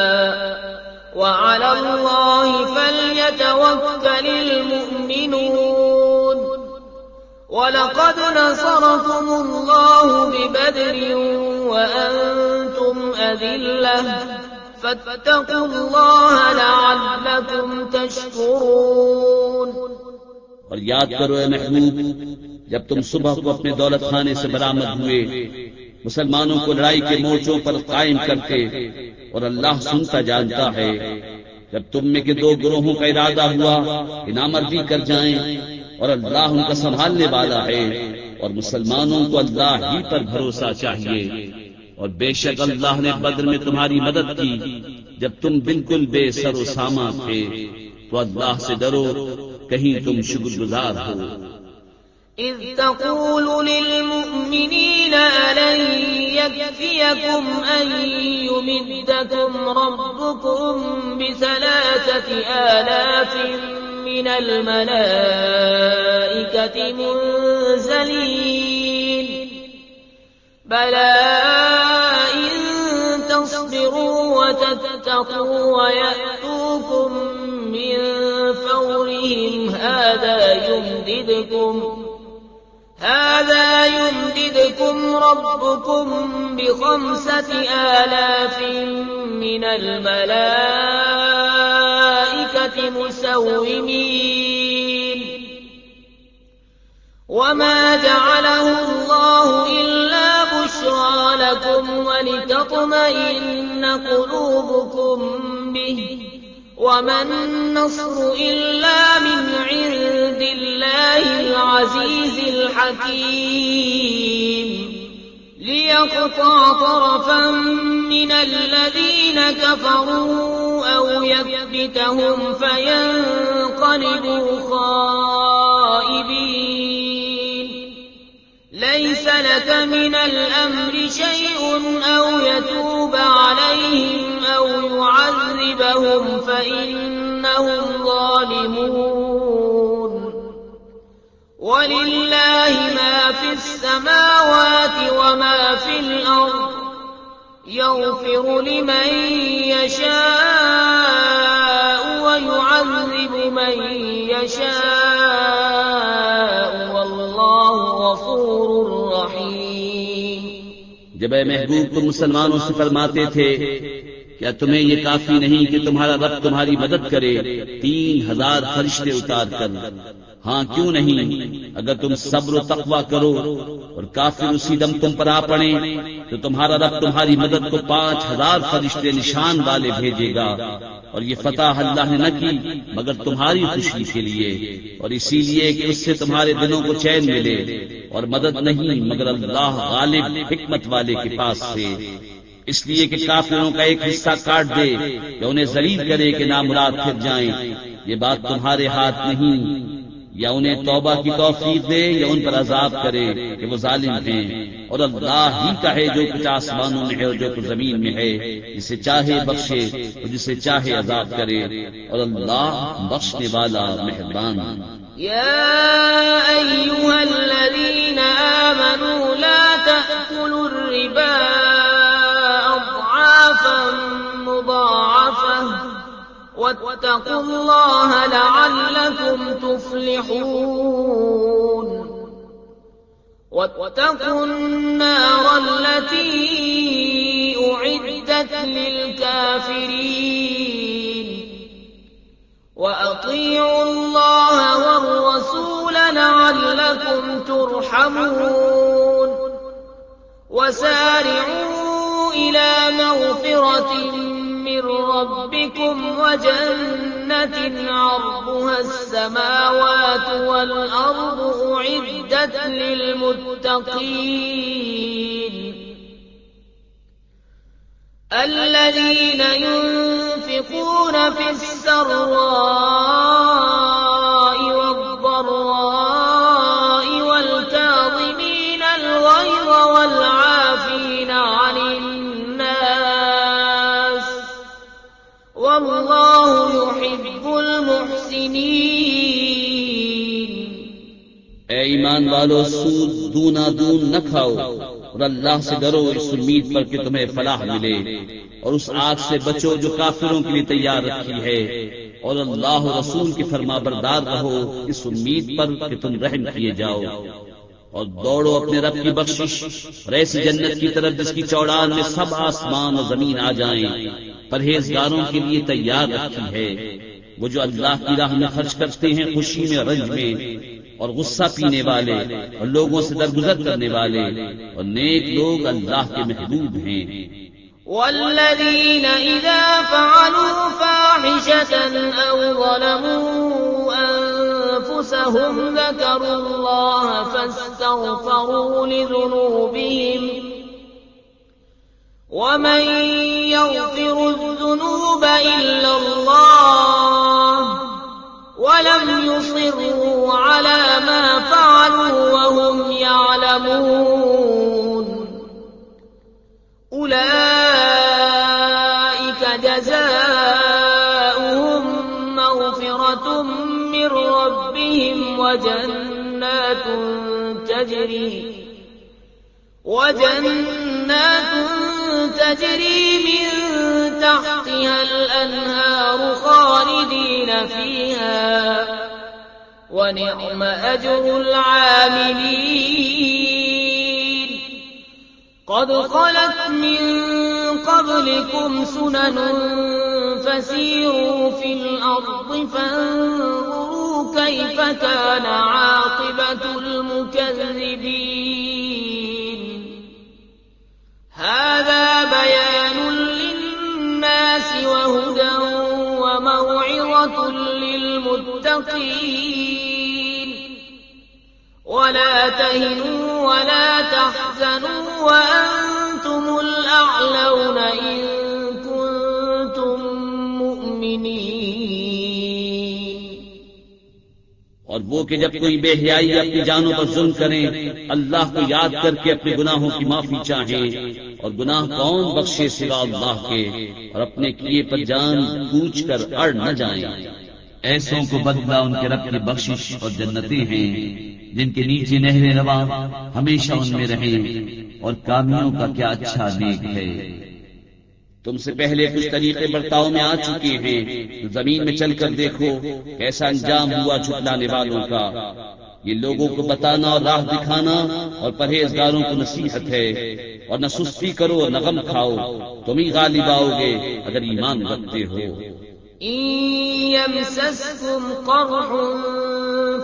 وَعَلَى اللَّهِ فَلْيَتَوَكَّلِ الْمُؤْمِنُونَ وَلَقَدْ نَصَرَكُمُ اللَّهُ بِبَدْرٍ وَأَنْتُمْ أَذِلَّةٌ فَاتَّقُوا اللَّهَ لَعَلَّكُمْ تَشْكُرُونَ۔ اور یاد کرو اے محبوب، جب تم صبح کو اپنے دولت خانے سے برآمد ہوئے، مسلمانوں کو لڑائی کے مورچوں پر قائم کرتے، اور اللہ سنتا جانتا ہے۔ جب تم میں کے دو گروہوں کا ارادہ ہوا کہ نامردی کر جائیں، اور اللہ ان کا سنبھالنے والا ہے، اور مسلمانوں کو اللہ ہی پر بھروسہ چاہیے، اور بے شک اللہ نے بدر میں تمہاری مدد کی جب تم بالکل بے سر و سامان تھے، تو اللہ سے ڈرو کہیں تم شکر گزار ہو۔ إذ تقول للمؤمنين ألن يكفيكم أن يمدكم ربكم ب3,000 من الملائكة منزلين بلى إن تصبروا وتتقوا ويأتوكم من فورهم هذا يمددكم ربكم ب5,000 من الملائكة مسومين وما جعله الله إلا بشرى لكم ولتطمئن قلوبكم به وما النصر إلا من عند الله العزيز الحكيم ليقطع طرفا من الذين كفروا أو يكبتهم فينقلبوا خائبين ليس لك من الأمر شيء أو يتوب عليهم أو يعذبهم فإنهم ظالمون ولله ما في السماوات وما في الأرض يغفر لمن يشاء ويعذب من يشاء والله غفور رحيم۔ جب اے محبوب تم مسلمانوں سے فرماتے تھے کیا تمہیں یہ کافی نہیں کہ تمہارا رب تمہاری مدد کرے 3,000 فرشتے اتار کر، ہاں کیوں نہیں، اگر تم صبر و تقوی کرو اور کافر اسی دم تم پر آ پڑیں تو تمہارا رب تمہاری مدد کو 5000 فرشتے نشان والے بھیجے گا، اور یہ فتح اللہ نے نہ کی مگر تمہاری خوشی کے لیے، اور اسی لیے کہ اس سے تمہارے دلوں کو چین ملے، اور مدد نہیں مگر اللہ غالب حکمت والے کے پاس سے، اس لیے کہ کافروں کا ایک حصہ کاٹ دے یا انہیں ذلیل کرے کہ نامراد پھر جائیں، یہ بات تمہارے ہاتھ نہیں، یا انہیں توبہ کی توفیق دے یا ان پر عذاب کرے کہ وہ ظالم ہیں، اور اللہ ہی کا ہے جو کچھ آسمانوں میں ہے اور جو کچھ زمین میں ہے، جسے چاہے بخشے اور جسے چاہے عذاب کرے، اور اللہ بخشنے والا مہربان۔ يا أيها الذين آمنوا لا تأكلوا الربا أضعافا مضاعفة واتقوا الله لعلكم تفلحون واتقوا النار التي أعدت للكافرين وأطيعوا الله والرسول لعلكم ترحمون وسارعوا إلى مغفرة من ربكم وجنة عرضها السماوات والأرض أعدت للمتقين الذين ينفقون في السراء والضراء والكاظمين الغيظ والعافين عن الناس والله يحب المحسنين۔ اے ایمان والو، سود دونا دون نہ کھاؤ، اور اللہ سے ڈرو اس امید پر کہ تمہیں فلاح ملے، اور اس آگ سے بچو جو کافروں کے لیے تیار رکھی ہے، اور اللہ و رسول کے فرما بردار رہو اس امید پر کہ تم رحم کیے جاؤ، اور دوڑو اپنے رب کی بخشش اور ایسی جنت کی طرف جس کی چوڑان میں سب آسمان اور زمین آ جائیں، پرہیزگاروں کے لیے تیار رکھی ہے۔ وہ جو اللہ کی راہ میں خرچ کرتے ہیں خوشی میں رنج میں، اور غصہ پینے والے اور لوگوں سے درگزر کرنے والے، اور نیک لوگ اللہ کے محبوب ہیں۔ والذين إذا فعلوا فاحشة أو ظلموا أنفسهم ذكروا الله فاستغفروا لذنوبهم ومن يغفر الذنوب إلا الله ولم يصروا على ما فعلوا وهم يعلمون أولئك جزاؤهم مغفرة من ربهم وجنات تجري من تحتها الأنهار خالدين فيها ونعم أجر العاملين قد خلت من قبلكم سنن فسيروا في الأرض فانظروا كيف كان عاقبة المكذبين هذا بيان للناس وهدى وموعظة للمتقين ولا تهنوا ولا تحزنوا وأنتم الأعلون إن كنتم مؤمنين۔ اور وہ کہ جب کوئی بے حیائی اپنی جانوں پر ظلم کریں اللہ کو یاد کر کے اپنے گناہوں کی معافی چاہیں، اور گناہ کون بخشے سوا اللہ کے، اور اپنے کیے پر جان پوچھ کر اڑ نہ جائیں، ایسوں کو بدلہ ان کے رب کی بخشش اور جنتیں ہیں جن کے نیچے نہریں رواں ہمیشہ ان میں رہیں، اور کامیوں کا کیا اچھا نیک ہے۔ تم سے پہلے کچھ طریقے برتاؤ میں آ چکے ہیں، تو زمین میں چل کر دیکھو کیسا انجام ہوا جھٹلانے والوں کا۔ یہ لوگوں کو بتانا اور راہ دکھانا اور پرہیزگاروں کو نصیحت ہے، اور نہ سستی کرو اور نہ غم کھاؤ، تم ہی غالب آؤ گے اگر ایمان رکھتے ہو۔ إن يمسسكم قرح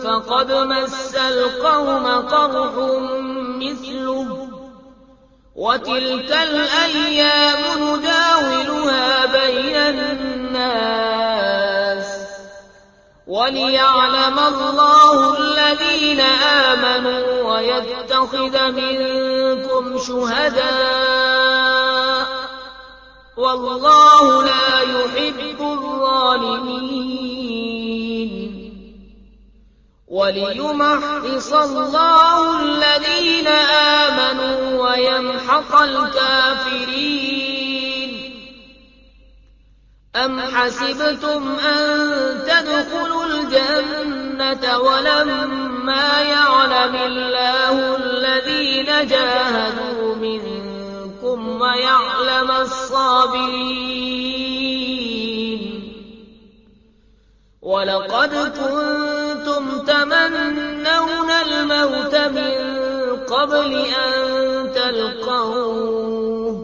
فقد مس القوم قرح مثله وتلك الأيام نداولها بين الناس وليعلم الله الذين آمنوا ويتخذ منكم شهداء والله لا يحب الظالمين وليمحص الله الذين آمنوا ويمحق الكافرين أم حسبتم أن تدخلوا الجنة ولما يعلم الله الذين جاهدوا منكم ويعلم الصابرين ولقد كنتم تمنون الموت من قبل أن تلقوه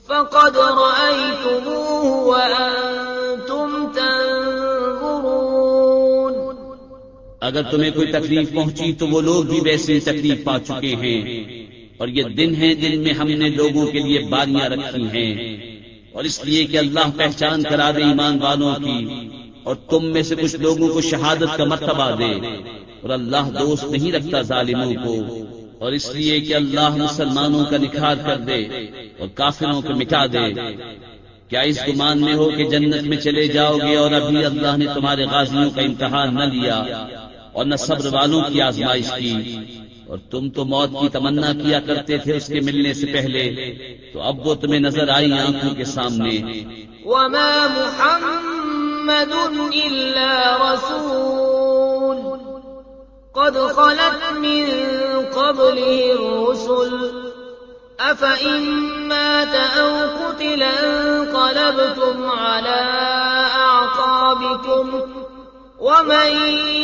فقد رأيتموه وأنتم تنظرون اگر تمہیں کوئی تکلیف پہنچی تو وہ لوگ بھی ویسے تکلیف پا چکے ہیں، اور یہ دن ہیں جن میں ہم نے لوگوں کے لیے باریاں رکھی ہیں، اور اس لیے کہ اللہ پہچان کرا دے ایمان والوں کی، اور تم میں سے کچھ لوگوں کو شہادت کا مرتبہ دے، اور اللہ دوست نہیں رکھتا ظالموں کو، اور اس لیے کہ اللہ مسلمانوں کا نکھار کر دے اور کافروں کو مٹا دے۔ کیا اس گمان میں ہو کہ جنت میں چلے جاؤ گے اور ابھی اللہ نے تمہارے غازیوں کا امتحان نہ لیا اور نہ صبر والوں کی آزمائش کی، اور تم تو موت کی تمنا کیا کرتے تھے اس کے ملنے سے پہلے، تو اب وہ تمہیں نظر آئی آنکھوں کے سامنے۔ وما محمد إلا رسول قد خلت من قبله الرسل أفإن مات أو قتل انقلبتم على أعقابكم ومن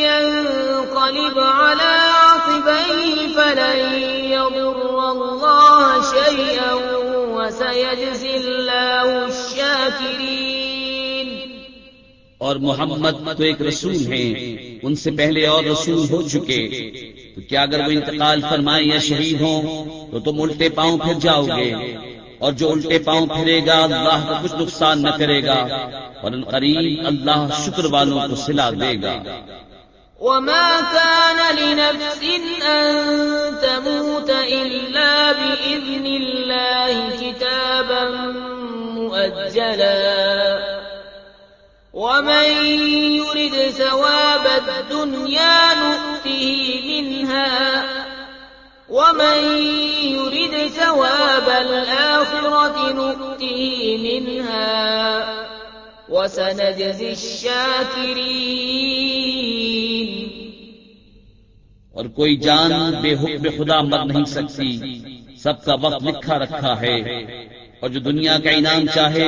ينقلب على عقبيه فلن يضر الله شيئا وسيجزي الله الشاكرين۔ اور محمد تو ایک رسول ہیں، ان سے پہلے اور رسول ہو چکے، تو کیا اگر وہ انتقال فرمائیں یا شہید ہوں تو تم الٹے پاؤں پھر جاؤ گے، اور جو الٹے پاؤں پھرے گا اللہ کو کچھ نقصان نہ کرے گا، اور ان قریب اللہ شکر والوں کو صلہ دے گا۔ وما كان لنفس أن تموت إلا بإذن الله كتابا مؤجلا ومن يرد ثواب الدنيا نؤته منها ومن يرد ثواب الآخرة نؤته منها وسنجزي الشاكرين۔ اور کوئی جان بے حکم خدا مر نہیں سکتی، سب کا وقت لکھا رکھا ہے، اور جو دنیا کا انعام چاہے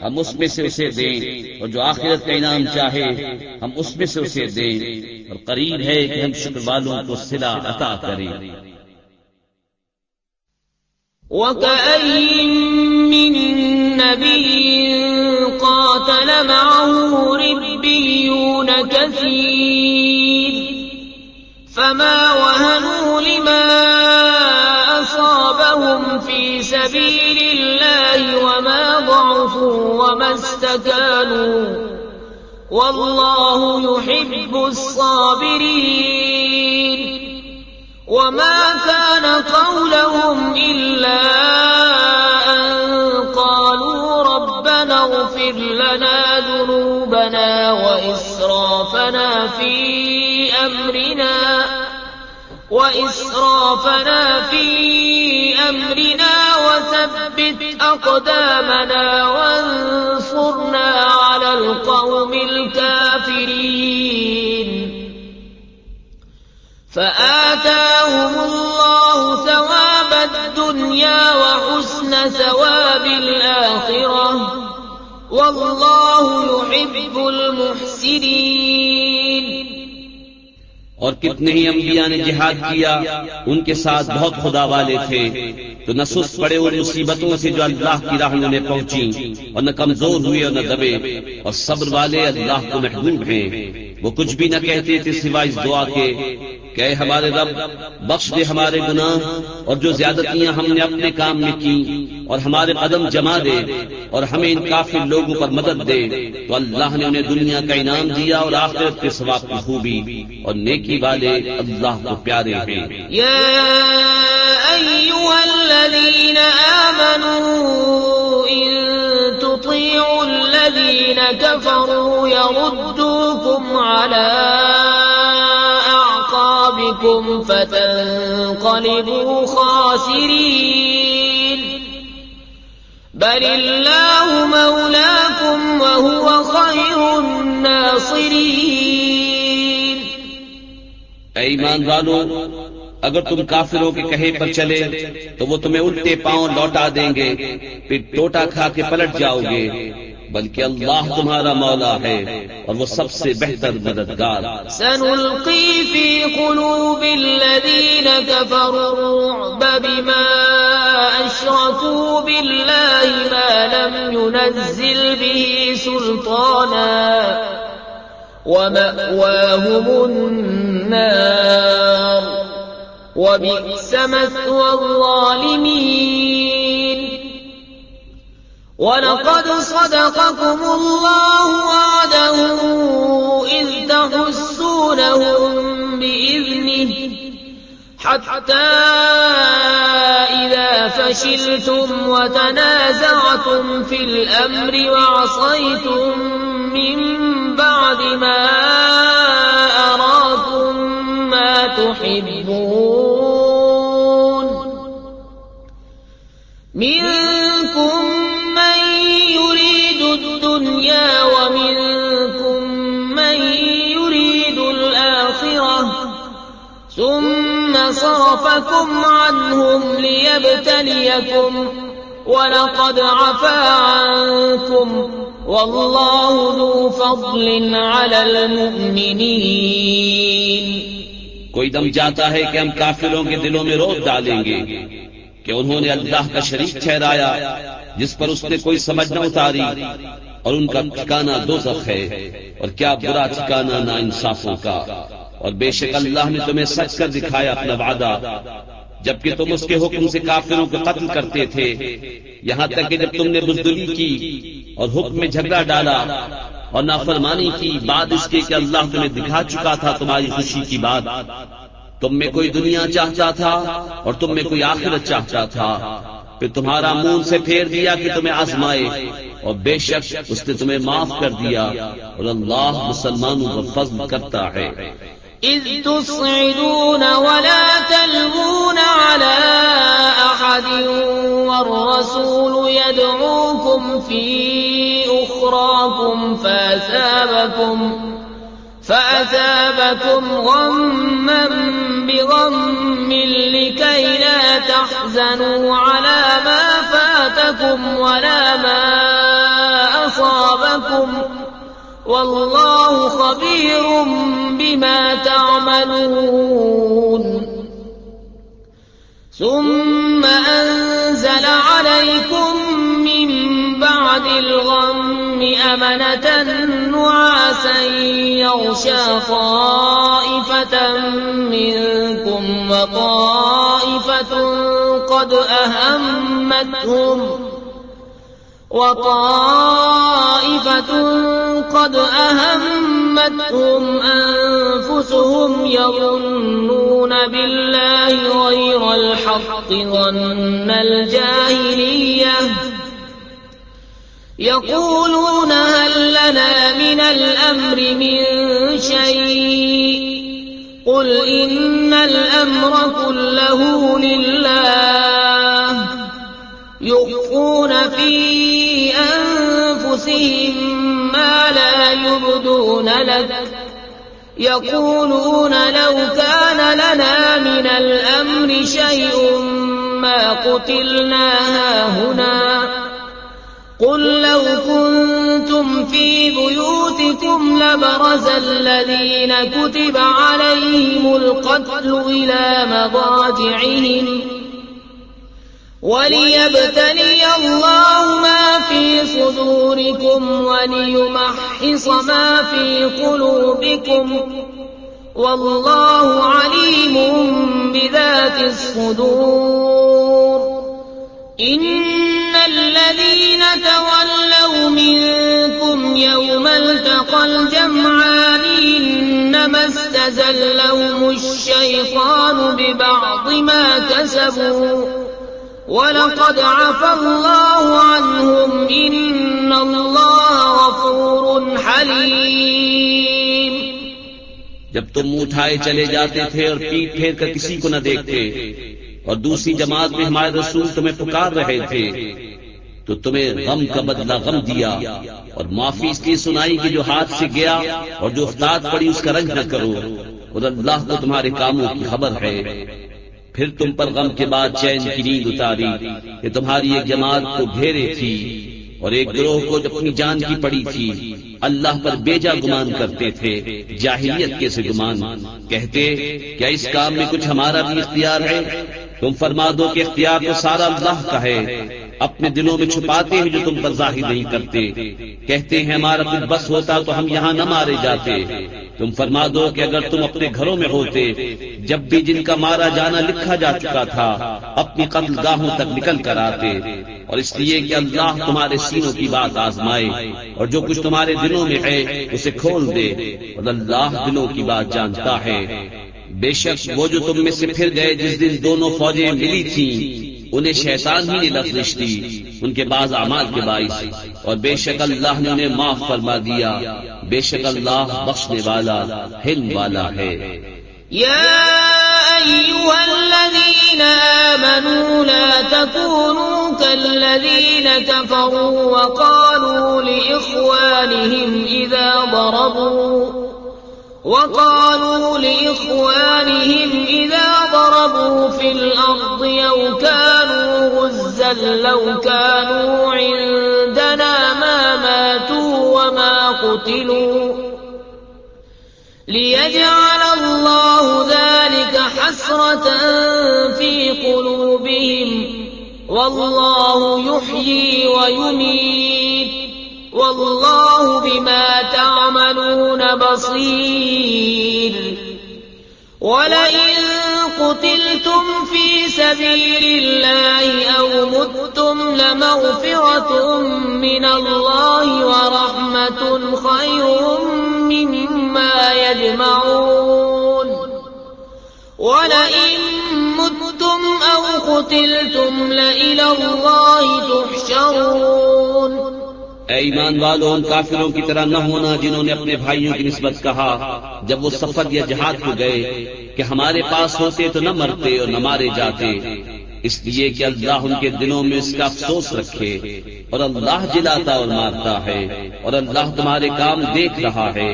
ہم اس میں سے اسے دیں، اور جو آخرت کا انعام چاہے ہم اس میں سے اسے دیں، اور قریب ہے کہ ہم شکر والوں کو صلہ عطا کریں۔ وَكَأَيٍّ مِّن نَّبِيٍّ قَاتَلَ مَعَهُ رِبِّيُّونَ كَثِيرٌ فَمَا وَهَنُوا لِمَا أَصَابَهُمْ فِي سَبِيلِ اللَّهِ وَمَا ضَعُفُوا وَمَا اسْتَكَانُوا وَاللَّهُ يُحِبُّ الصَّابِرِينَ۔ وما كان قولهم إلا أن قالوا ربنا اغفر لنا ذنوبنا وإسرافنا في أمرنا وثبت أقدامنا وانصرنا على القوم الكافرين۔ فآتاهم الله ثواب الدنيا وحسن ثواب الآخرة والله يحب المحسنين۔ اور کتنے ہی انبیاء نے جہاد کیا، ان کے ساتھ بہت خدا والے تھے، تو نہ سست پڑے ان مصیبتوں سے جو اللہ کی راہ میں انہیں پہنچی، اور نہ کمزور ہوئے اور نہ دبے، اور صبر والے اللہ کو محبوب ہیں، وہ کچھ بھی نہ کہتے تھے سوائے اس دعا کے کہ اے ہمارے رب بخش دے ہمارے گناہ اور جو زیادتیاں ہم نے اپنے کام میں کی، اور ہمارے قدم جما دے اور ہمیں ان کافر لوگوں پر مدد دے۔ تو اللہ نے انہیں دنیا کا انعام دیا اور آخرت کے ثواب کی خوبی، اور نیکی والے اللہ کو پیارے ہیں۔ یا ایھا الذین آمنوا ان تطیعوا الذین کفروا یردوکم علی اعقابکم فتنقلبوا خاسرین بل اللہ مولاکم وہو خیر الناصرین۔ اے ایمان والو، اگر تم کافروں کے کہے پر چلے تو وہ تمہیں الٹے پاؤں لوٹا دیں گے، پھر ٹوٹا کھا کے پلٹ جاؤ گے، بلکہ اللہ تمہارا مولا ہے اور وہ سب سے بہتر مددگار۔ سنلقی فی قلوب الذین کفروا الرعب بما اشرکوا باللہ ما لم ينزل به سلطانا ومأواهم النار وبئس مثوى الظالمين۔ وَلَقَدْ صَدَقَكُمُ اللَّهُ وَعْدَهُ إِذْ تَحُسُّونَهُم بِإِذْنِهِ حَتَّى إِذَا فَشِلْتُمْ وَتَنَازَعْتُمْ فِي الْأَمْرِ وَعَصَيْتُم مِّن بَعْدِ مَا أَرَاكُم مَّا تُحِبُّونَ مِنكُم من يريد الدنيا ومنكم من يريد الآخرة ثم صرفكم عنهم ليبتليكم ولقد عفا عنكم والله ذو فضل على المؤمنين۔ کوئی دم جاتا ہے کہ ہم کافروں کے دلوں میں روک ڈالیں گے کہ انہوں نے اللہ کا شریک ٹھہرایا جس پر اس نے کوئی سمجھ نہ اتاری، اور ان کا ٹھکانہ دوزخ ہے، اور کیا برا ٹھکانہ ناانصافوں کا۔ اور بے شک اللہ نے تمہیں سچ کر دکھایا اپنا وعدہ، جبکہ تم اس کے حکم سے کافروں کو قتل کرتے تھے، یہاں تک کہ جب تم نے بزدلی کی اور حکم میں جھگڑا ڈالا اور نافرمانی کی، بعد اس کے کہ اللہ تمہیں دکھا چکا تھا تمہاری خوشی کی بات۔ تم میں کوئی دنیا چاہتا تھا اور تم میں کوئی آخرت چاہتا تھا، پھر تمہارا منہ سے پھیر دیا کہ تمہیں آزمائے، اور بے شک اس نے تمہیں معاف کر دیا، اور اللہ مسلمانوں پر فضل کرتا ہے۔ اذ تصعدون ولا تلوون على احد والرسول يدعوكم في اخراكم فأثابكم غما بغم لكي لا تحزنوا على ما فاتكم ولا ما أصابكم والله خبير بما تعملون۔ ثم أنزل عليكم من بعد الغم أمنة نعاسا يغشى طائفة منكم وطائفة قد أهمتهم أنفسهم يظنون بالله غير الحق ظن الجاهلية يقولون هل لنا من الأمر من شيء قل إن الأمر كله لله يخفون في أنفسهم ما لا يبدون لك يقولون لو كان لنا من الأمر شيء ما قتلنا هاهنا قل لو كنتم في بيوتكم لبرز الذين كتب عليهم القتل إلى مضاجعهم وَلِيَبْتَلِيَ اللَّهُ مَا فِي صُدُورِكُمْ وَلِيُمَحِّصَ مَا فِي قُلُوبِكُمْ وَاللَّهُ عَلِيمٌ بِذَاتِ الصُّدُورِ إِنَّ الَّذِينَ تَوَلَّوْا مِنكُمْ يَوْمَ الْتَقَى الْجَمْعَانِ إِنَّمَا اسْتَزَلَّهُمُ الشَّيْطَانُ بِبَعْضِ مَا كَسَبُوا وَلَقَدْ عَفَا اللَّهُ عَنْهُمْ إِنَّ اللَّهَ غَفُورٌ حَلِيمٌ۔ جب تم منہ اٹھائے چلے جاتے تھے اور پیٹ پھیر کر کسی کو نہ دیکھتے اور دوسری جماعت میں ہمارے رسول تمہیں پکار رہے تھے تو تمہیں غم کا بدلہ غم دیا اور معافی اس لیے سنائی کہ جو ہاتھ سے گیا اور جو افتاد پڑی اس کا رنج نہ کرو اور اللہ کو تمہارے کاموں کی خبر ہے۔ پھر تم پر غم کے بعد چین کی نیند اتاری کہ تمہاری ایک جماعت کو گھیرے تھی اور ایک گروہ کو اپنی جان کی پڑی تھی، اللہ پر بیجا گمان کرتے تھے، جاہلیت کے سے گمان، کہتے کیا اس کام میں کچھ ہمارا بھی اختیار ہے؟ تم فرما دو کہ اختیار تو سارا اللہ کا ہے، اپنے دلوں میں چھپاتے ہیں جو تم پر ظاہر نہیں کرتے، کہتے ہیں ہمارا کچھ بس ہوتا تو ہم یہاں نہ مارے جاتے۔ تم فرما دو کہ اگر تم اپنے گھروں میں ہوتے جب بھی جن کا مارا جانا لکھا جا چکا تھا اپنی قتل گاہوں تک نکل کر آتے، اور اس لیے کہ اللہ تمہارے سینوں کی بات آزمائے اور جو کچھ تمہارے دلوں میں ہے اسے کھول دے، اور اللہ دلوں کی بات جانتا ہے۔ بے شک وہ جو تم میں سے پھر گئے جس دن دونوں فوجیں ملی تھیں انہیں شیطان ہی نے لفظ دی ان کے بعض اعمال کے باعث، اور بے شک اللہ نے انہیں معاف فرما دیا، بے شک اللہ بخشنے والا حلم والا ہے۔ يا أيها الذين آمنوا لا تكونوا كالذين كفروا وقالوا لإخوانهم إذا ضربوا في الأرض أو كانوا غزا لو كانوا عندنا ما ماتوا وما قتلوا ليجعل الله ذلك حسرة في قلوبهم والله يحيي ويميت والله بما تعملون بصير ولئن قتلتم في سبيل الله أو متم لمغفرة من الله ورحمة خير مما يجمعون ولئن متم أو قتلتم لإلى الله تحشرون۔ اے ایمان والو، ان کافروں کی طرح نہ ہونا جنہوں نے اپنے بھائیوں کی نسبت کہا جب وہ سفر یا جہاد کو گئے کہ ہمارے پاس ہوتے تو نہ مرتے اور نہ مارے جاتے، اس لیے کہ اللہ ان کے دلوں میں اس کا افسوس رکھے، اور اللہ جلاتا اور مارتا ہے اور اللہ تمہارے کام دیکھ رہا ہے،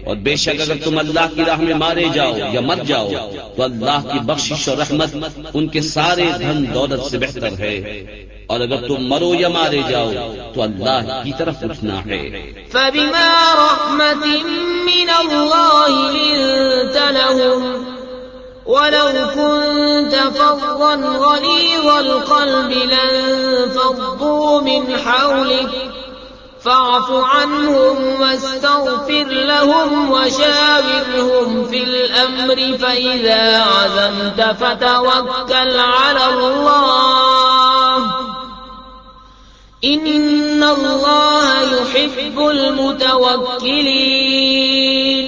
اور بے شک اگر تم اللہ کی راہ میں مارے جاؤ یا مر جاؤ تو اللہ کی بخشش اور رحمت ان کے سارے دھن دولت سے بہتر ہے، اور اگر تم مرو یا مارے جاؤ تو اللہ کی طرف اٹھنا ہے۔ فبما رحمة من الله لنت لهم ولو كنت فظا غليظ القلب لانفضوا من حولك فاعف عنهم واستغفر لهم وشاورهم في الأمر فإذا عزمت فتوكل على الله إن الله يحب المتوكلين۔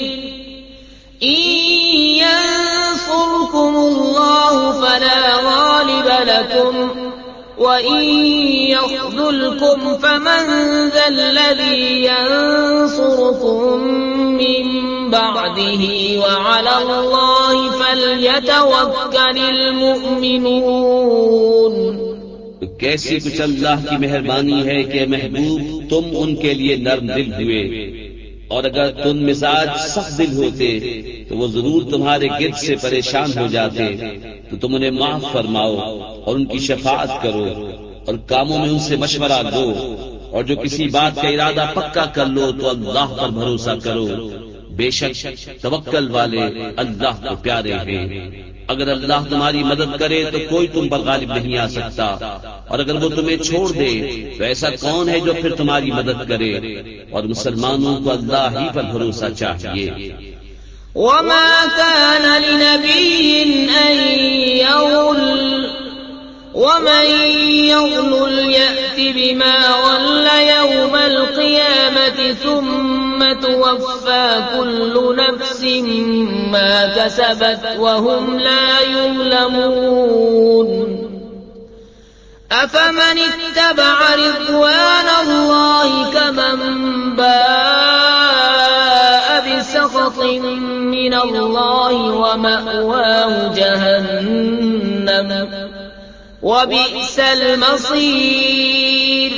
إن ينصركم الله فلا غالب لكم وإن يخذلكم فمن ذا الذي ينصركم من بعده وعلى الله فليتوكل المؤمنون۔ کیسی کچھ اللہ کی مہربانی ہے کہ محبوب تم ان کے لیے نرم دل ہوئے، اور اگر تم مزاج سخت دل ہوتے تو وہ ضرور تمہارے گرد سے پریشان ہو جاتے، تو تم انہیں معاف فرماؤ اور ان کی شفاعت کرو اور کاموں میں ان سے مشورہ لو، اور جو کسی بات کا ارادہ پکا کر لو تو اللہ پر بھروسہ کرو، بے شک توکل والے اللہ کو پیارے ہیں۔ اگر اللہ تمہاری مدد کرے تو کوئی تم پر غالب نہیں آ سکتا، اور اگر وہ تمہیں چھوڑ دے تو ایسا کون ہے جو پھر تمہاری مدد کرے؟ اور مسلمانوں کو اللہ ہی پر بھروسہ چاہیے۔ وما كان لنبي أن يغل ومن يغل يأت بما غل يوم القيامة ثم توفى كل نفس ما كسبت وهم لا يظلمون أفمن اتبع رضوان الله كمن باء بسخط من الله ومأواه جهنم وبئس المصير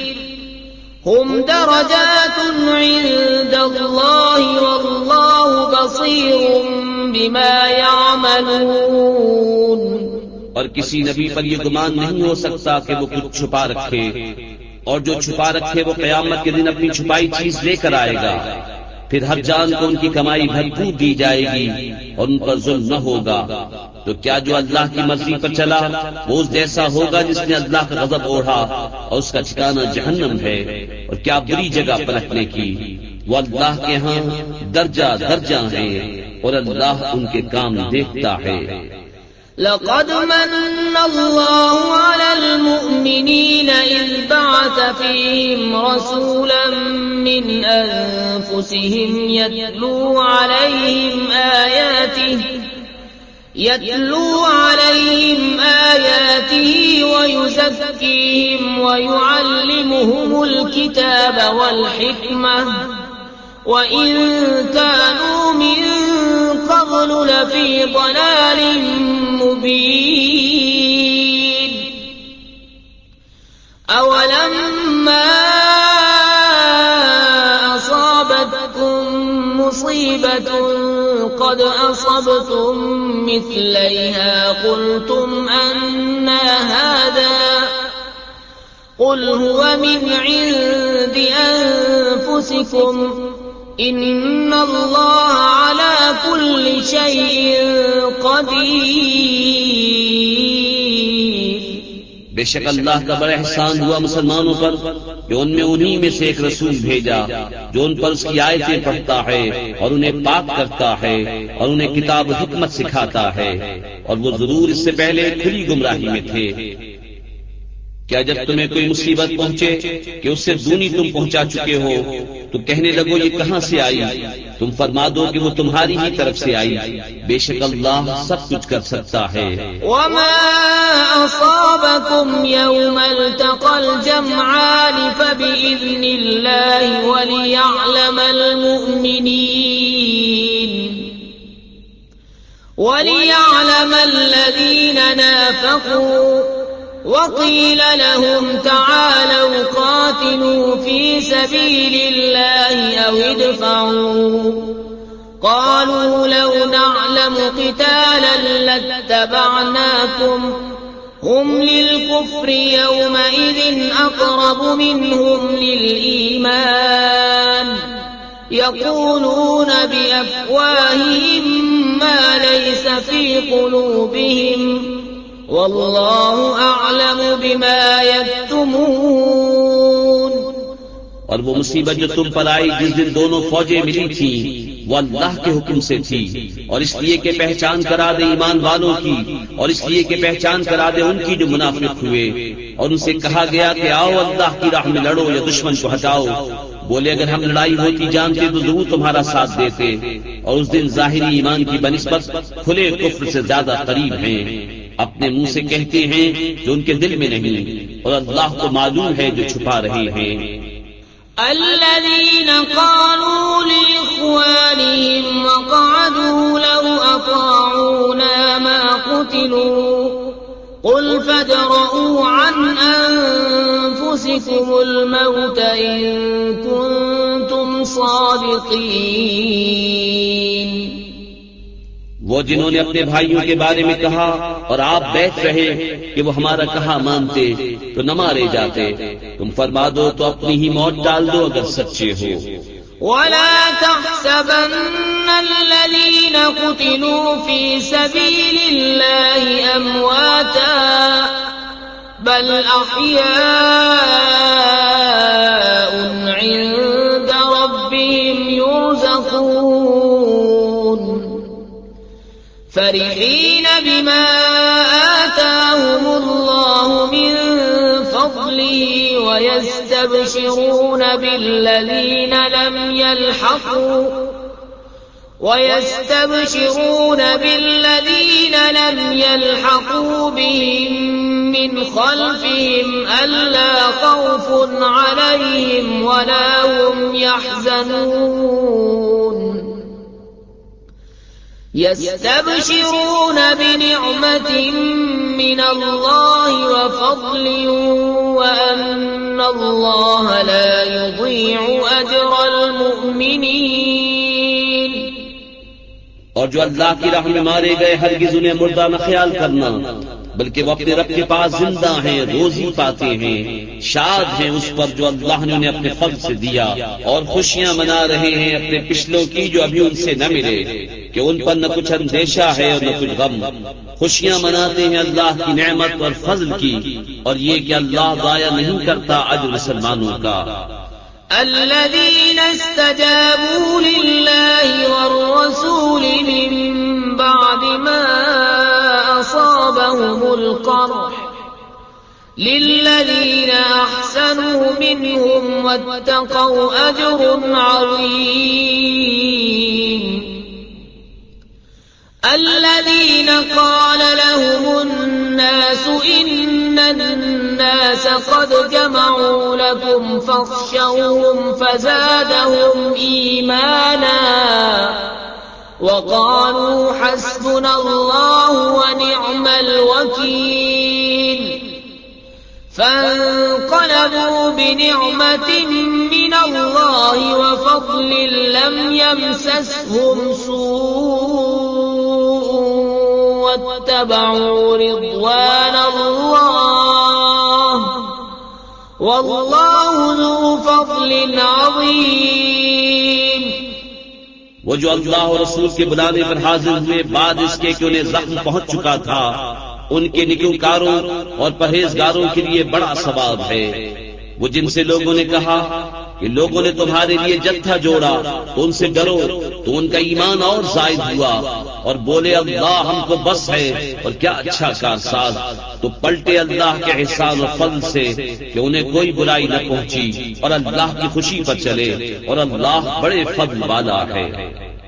هم درجات عند الله والله بصير بما يعملون۔ اور کسی نبی پر یہ گمان نہیں ہو سکتا کہ وہ کچھ چھپا رکھے، اور جو چھپا رکھے وہ قیامت کے دن اپنی چھپائی چیز لے کر آئے گا، پھر ہر جان کو ان کی کمائی بھرپور دی جائے گی اور ان پر ظلم نہ ہوگا۔ تو کیا جو اللہ کی مرضی پر چلا وہ اس جیسا ہوگا جس نے اللہ کا غضب اوڑھا اور اس کا ٹھکانہ جہنم ہے، اور کیا بری جگہ پلٹنے کی۔ وہ اللہ کے ہاں درجہ درجہ ہیں اور اللہ ان کے کام دیکھتا ہے۔ لقد من الله على المؤمنين إذ بعث فيهم رسولا من أنفسهم يتلو عليهم آياته ويزكيهم ويعلمهم الكتاب والحكمة وإن كانوا من قبل لفي ضلال مبين أولما أصابتكم مصيبة قد أصبتم مثليها قلتم أنى هذا قل هو من عند أنفسكم إن الله على كل شيء قدير۔ بے شک اللہ کا بڑا احسان ہوا مسلمانوں پر کہ ان میں انہی میں سے ایک رسول بھیجا جو ان پر اس کی آیتیں پڑھتا ہے اور انہیں پاک کرتا ہے اور انہیں کتاب و حکمت سکھاتا ہے، اور وہ ضرور اس سے پہلے کھلی گمراہی میں تھے۔ کیا جب تمہیں کوئی مصیبت پہنچے کہ اس سے دونی تم پہنچا چکے ہو تو کہنے لگو یہ کہاں سے آئی؟ تم فرما دو کہ وہ تمہاری ہی طرف سے آئی، بے شک اللہ سب کچھ کر سکتا ہے۔ وما أصابكم يوم التقى الجمعان فبإذن الله وليعلم الذين نافقوا وقيل لهم تعالوا قاتلوا في سبيل الله أو ادفعوا قالوا لو نعلم قتالا لاتبعناكم هم للكفر يومئذ أقرب منهم للإيمان يقولون بأفواههم ما ليس في قلوبهم والله أعلم بما يكتمون۔ اور وہ مصیبت جو تم پر آئی جس دن دونوں فوجیں ملی تھیں وہ اللہ کے حکم سے تھی، اور اس لیے کہ پہچان کرا دے ایمان والوں کی، اور اس لیے کہ پہچان کرا دے ان کی جو منافق ہوئے، اور ان سے کہا گیا کہ آؤ اللہ کی راہ میں لڑو یا دشمن کو ہٹاؤ۔ بولے اگر ہم لڑائی ہوتی جانتے تو ضرور تمہارا ساتھ دیتے، اور اس دن ظاہری ایمان کی بنسبت کھلے کفر سے زیادہ قریب ہیں۔ اپنے منہ سے کہتے ہیں جو ان کے دل میں نہیں، اور اللہ کو معلوم ہے جو چھپا رہے ہیں۔ الذين قالوا لإخوانهم وقعدوا لو أطاعونا ما قتلوا قل فادرءوا عن أنفسكم الموت إن كنتم صادقين۔ وہ جنہوں نے اپنے بھائیوں کے بارے میں کہا اور آپ بیٹھ رہے کہ وہ ہمارا کہا مانتے تو نہ مارے جاتے، تم فرما دو تو اپنی ہی موت ڈال دو اگر سچے ہو۔ ولا تحسبن الذين قتلوا في سبيل الله أمواتا بل أحياء عند ربهم يرزقون فرحين بما آتاهم الله من فضله ويستبشرون بالذين لم يلحقوا بهم من خلفهم ألا خوف عليهم ولا هم يحزنون يستبشرون بنعمة من الله وفضل وأن الله لا يضيع أجر المؤمنين. اور جو اللہ کی راہ میں مارے گئے ہرگز انہیں مردہ نہ خیال کرنا، بلکہ وہ اپنے رب کے پاس زندہ ہیں، روزی پاتے ہیں، شاد ہیں اس پر جو اللہ نے انہیں اپنے فضل سے دیا، اور خوشیاں منا رہے ہیں اپنے پچھلوں کی جو ابھی ان سے نہ ملے، کہ ان پر نہ کچھ اندیشہ ہے اور نہ کچھ غم. خوشیاں مناتے ہیں اللہ کی نعمت اور فضل کی، اور یہ کہ اللہ ضائع نہیں کرتا اجر مسلمانوں کا. الذين استجابوا لله والرسول من بعد ما أصابهم القرح للذين أحسنوا منهم واتقوا أجر عظيم. الذين قال لهم الناس إن الناس قد جمعوا لكم فاخشوهم فزادهم إيمانا وقالوا حسبنا الله ونعم الوكيل. فانقلبوا بنعمة من الله وفضل لم يمسسهم سوء واتبعوا رضوان الله والله ذو فضل عظيم. وہ جو اللہ اور رسول کے بلانے پر حاضر ہوئے بعد اس کے کہ انہیں زخم پہنچ چکا تھا، ان کے نیکوکاروں اور پرہیزگاروں کے لیے بڑا ثواب ہے. وہ جن سے لوگوں نے کہا کہ لوگوں نے تمہارے لیے جتھا جوڑا تو ان سے ڈرو، تو ان کا ایمان اور زائد ہوا اور بولے اللہ ہم کو بس ہے اور کیا اچھا کارساز. تو پلٹے اللہ کے احسان و فضل سے کہ انہیں کوئی برائی نہ پہنچی اور اللہ کی خوشی پر چلے، اور اللہ بڑے فضل والا ہے.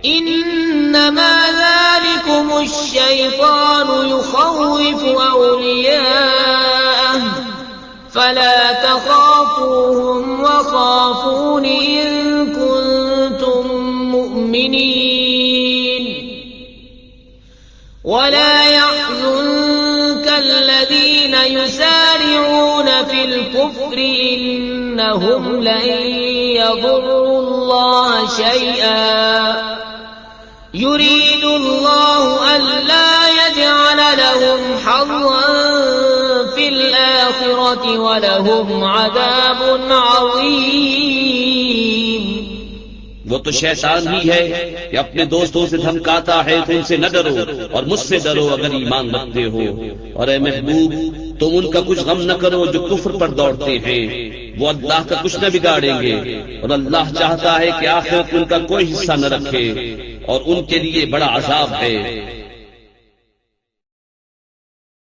انما ذلكم الشيطان يخوف أولياءه فلا تخافوهم وخافون إن كنتم مؤمنين. ولا يحزنك الذين يسارعون في الكفر إنهم لن يضروا الله شيئا يريد الله ألا يجعل لهم حظا في الآخرة ولهم عذاب عظيم. وہ تو شیطان ہی ہے کہ اپنے دوستوں سے دھمکاتا ہے تو ان سے نہ ڈرو اور مجھ سے ڈرو اگر ایمان رکھتے ہو. اور اے محبوب تم ان کا کچھ غم نہ کرو جو کفر پر دوڑتے ہیں، وہ اللہ کا کچھ نہ بگاڑیں گے، اور اللہ چاہتا ہے کہ آخرت ان کا کوئی حصہ نہ رکھے اور ان کے لیے بڑا عذاب ہے.